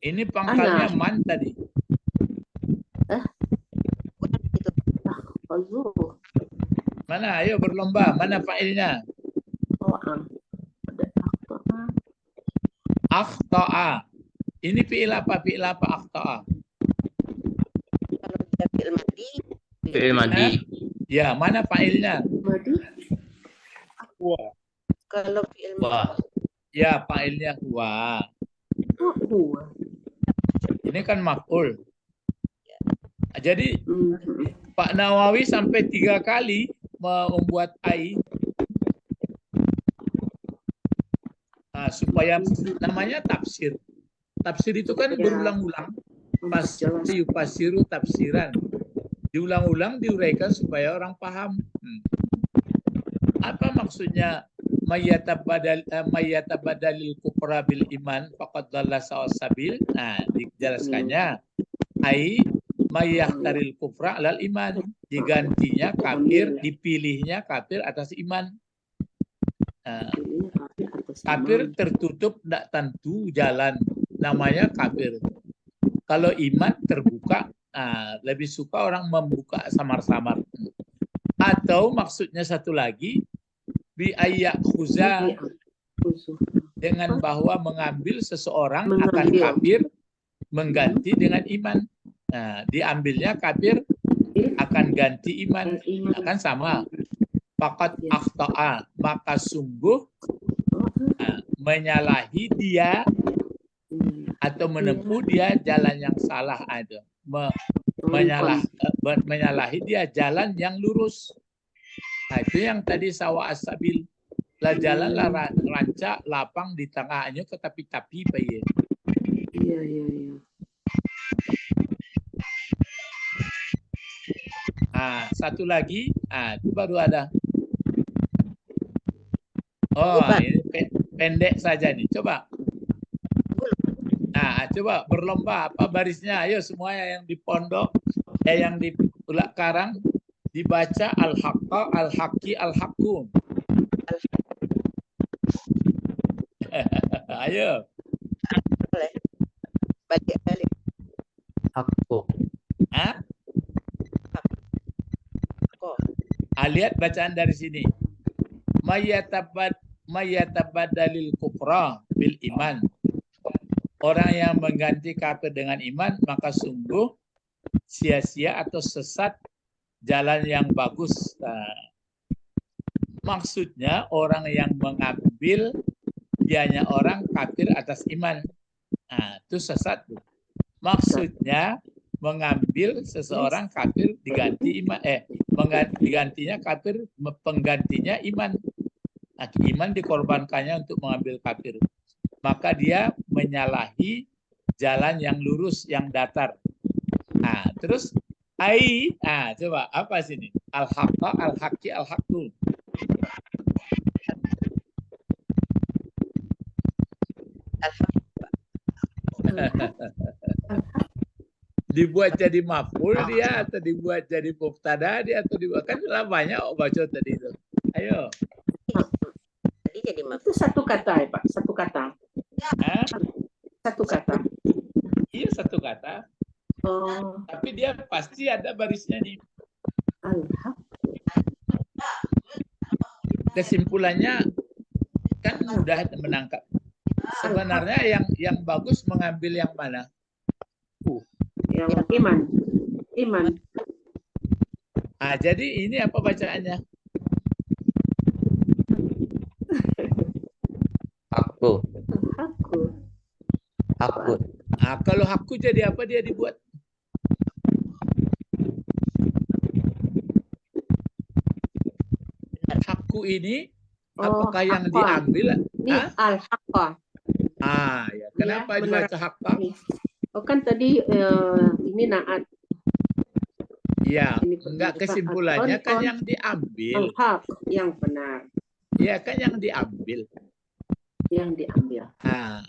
Ini pangkalnya man tadi. Mana? Ayo berlomba. Mana fa'ilnya? Akhta'a. Ini fi'il apa? Fi'il apa akhta'a? Kalau dia fi'il madi. Fi'il madi. Ya, mana fa'ilnya? Wah. Kalau fi'il Wah. Ya, fa'ilnya huwa. Ini kan maf'ul. Jadi Pak Nawawi sampai 3 kali membuat ai supaya namanya tafsir. Tafsir itu kan berulang-ulang. Yufasiru tafsiran. Diulang-ulang, diuraikan supaya orang paham. Apa maksudnya mayyatabadalil kufra bil iman faqad dhalla sawasabil? Dijelaskannya ai mayyahtaril kufra alal iman, digantinya kafir, dipilihnya kafir atas iman. Pilihnya kafir atas Kafir iman. tertutup, tidak tentu jalan, namanya kafir. Kalau iman terbuka, lebih suka orang membuka samar-samar. Atau maksudnya satu lagi, bi ayyak khuza, dengan bahwa mengambil seseorang akan Mengambil. kafir mengganti dengan iman. Nah, diambilnya kafir akan ganti iman. Nah, kan sama. Fakat akhta'a, maka sungguh menyalahi dia atau menempuh dia jalan yang salah ada. Menyalahi dia jalan yang lurus. Nah, itu yang tadi sawa asabil. Lah jalan lah rancak lapang di tengahnya ke tapi bayi. Iya. Satu lagi, itu baru ada. Oh, ini pendek saja nih. Coba. Coba berlomba apa barisnya. Ayo semuanya yang di pondok, yang di Ulak Karang dibaca al-haqqa, al-haqqi, al-haqqum. Ayo. Balik. Aku. Lihat bacaan dari sini. Mayyatabadalil kufra bil iman. Orang yang mengganti kafir dengan iman, maka sungguh sia-sia atau sesat jalan yang bagus. Maksudnya orang yang mengambil dianya orang kafir atas iman. Itu sesat. Maksudnya mengambil seseorang kafir diganti iman, digantinya kafir, penggantinya iman. Iman dikorbankannya untuk mengambil kafir. Maka dia menyalahi jalan yang lurus, yang datar. Terus coba apa sini? Al-haqqa, al-haqqi, al-haqqu. Dibuat jadi maf'ul dia atau dibuat jadi mubtada dia atau dibuat, kan banyak baca tadi itu. Ayo. Tadi jadi Itu satu kata ya Pak, satu kata. Satu kata. Iya satu kata. Oh, Tapi dia pasti ada barisnya nih. al-haq. Kesimpulannya kan mudah menangkap. Sebenarnya yang bagus mengambil yang mana? Yang iman. Jadi ini apa bacaannya? Aku. Kalau hakku jadi apa dia dibuat? Hakku ini apakah yang diambil? Ini al-haqqa. Ya. Kenapa Ya, dibaca hakka? Oh kan tadi ini naat. Iya, Ini enggak, benar. kesimpulannya kan Kon. yang diambil. Al-haq yang benar, Iya kan yang diambil. yang diambil.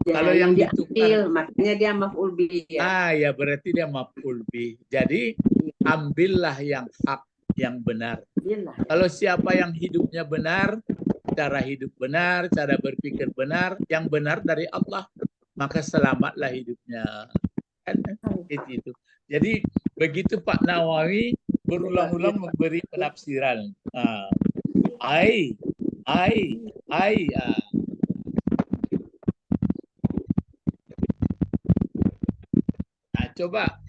Kalau yang diambil, ditukar, makanya dia maf'ul bih ya. ya berarti dia maf'ul bih. Jadi ambillah yang hak, yang benar. Iyalah. Kalau siapa yang hidupnya benar, cara hidup benar, cara berpikir benar, yang benar dari Allah, maka selamatlah hidupnya. Kan itu. Jadi begitu Pak Nawawi berulang-ulang memberi penafsiran. Coba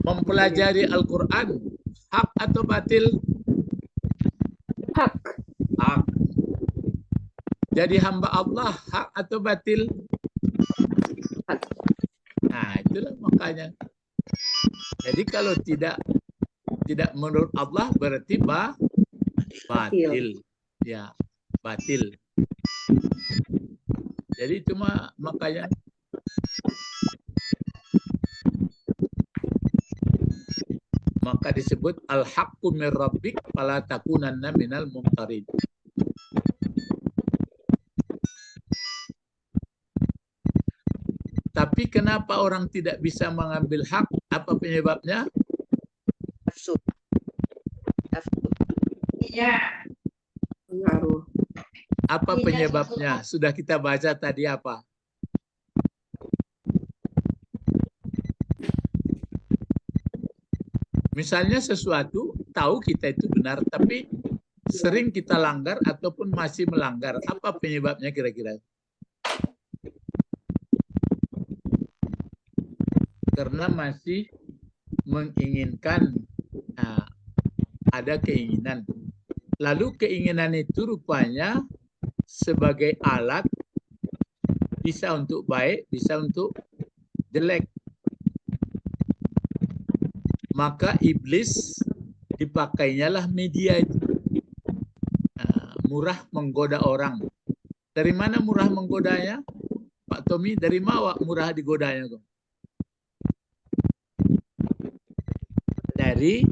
mempelajari Al-Quran, hak atau batil? Hak. Hak. Jadi hamba Allah, hak atau batil? Hak. Itulah makanya. Jadi kalau tidak menurut Allah berarti batil. Ya, batil. Jadi cuma makanya maka disebut al-haqqu min rabbik fala takunanna minal mumtarin. Tapi kenapa orang tidak bisa mengambil hak? Apa penyebabnya? Nafsu. Iya. Pengaruh. Apa penyebabnya? Sudah kita baca tadi apa? Misalnya sesuatu tahu kita itu benar, tapi sering kita langgar ataupun masih melanggar. Apa penyebabnya kira-kira? Karena masih menginginkan, ada keinginan. Lalu keinginan itu rupanya sebagai alat, bisa untuk baik, bisa untuk jelek. Maka iblis dipakainya lah media itu. Murah menggoda orang. Dari mana murah menggodanya? Pak Tommy, dari mana murah digodanya? Dari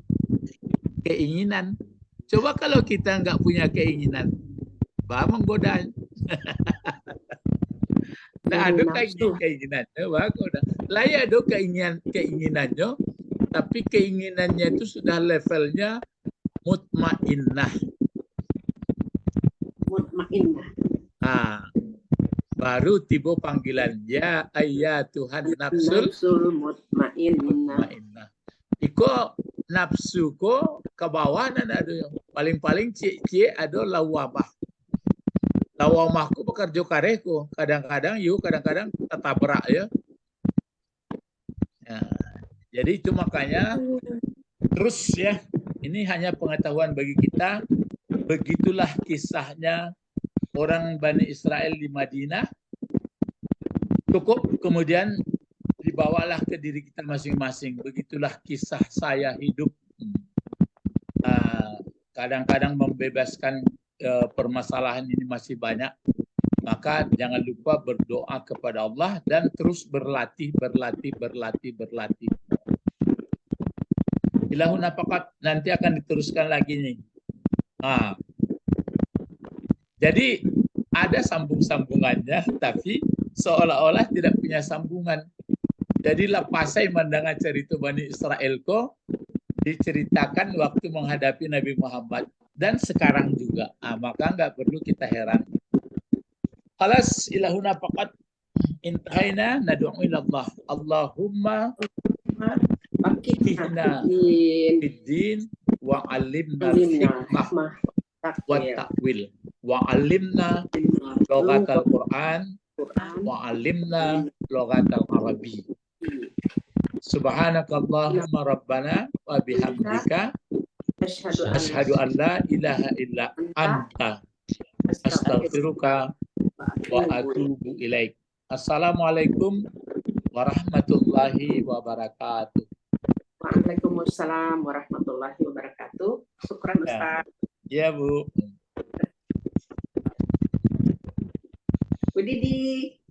keinginan. Coba kalau kita nggak punya keinginan, bah menggodanya. Nah, ada keinginannya, bah goda. Lah ya ada keinginannya, tapi keinginannya itu sudah levelnya mutmainnah. Baru tiba panggilan ya ayyatuhan nafsul mutmainnah. Iko nafsu ko ke bawah dan ada yang paling cie ada lawamah. Lawamah ko pekerja karehku, kadang-kadang kadang-kadang tabrak ya. Jadi itu makanya terus ya, ini hanya pengetahuan bagi kita. Begitulah kisahnya orang Bani Israel di Madinah. Cukup, kemudian dibawalah ke diri kita masing-masing. Begitulah kisah saya hidup. Kadang-kadang membebaskan permasalahan ini masih banyak. Maka jangan lupa berdoa kepada Allah dan terus berlatih. Ilahuna fakat, nanti akan diteruskan lagi nih. Jadi ada sambung-sambungannya, tapi seolah-olah tidak punya sambungan. Jadi lapasai mandangan cerita Bani Israel ko diceritakan waktu menghadapi Nabi Muhammad dan sekarang juga. Maka nggak perlu kita heran. Alas ilahuna faqat intahaina nad'u ila Allah. Allahumma fakihna fid-din wa 'allimna al-hikmah wa ta'wil wa 'allimna lughatal Qur'an wa 'allimna lughatal Arabi. Subhanakallahumma rabbana wa bihamdika asyhadu an la ilaha illa anta astaghfiruka wa atubu ilaik. Assalamualaikum warahmatullahi wabarakatuh. Waalaikumsalam warahmatullahi wabarakatuh. Syukran Ustaz. Ya Bu. Bu Didi.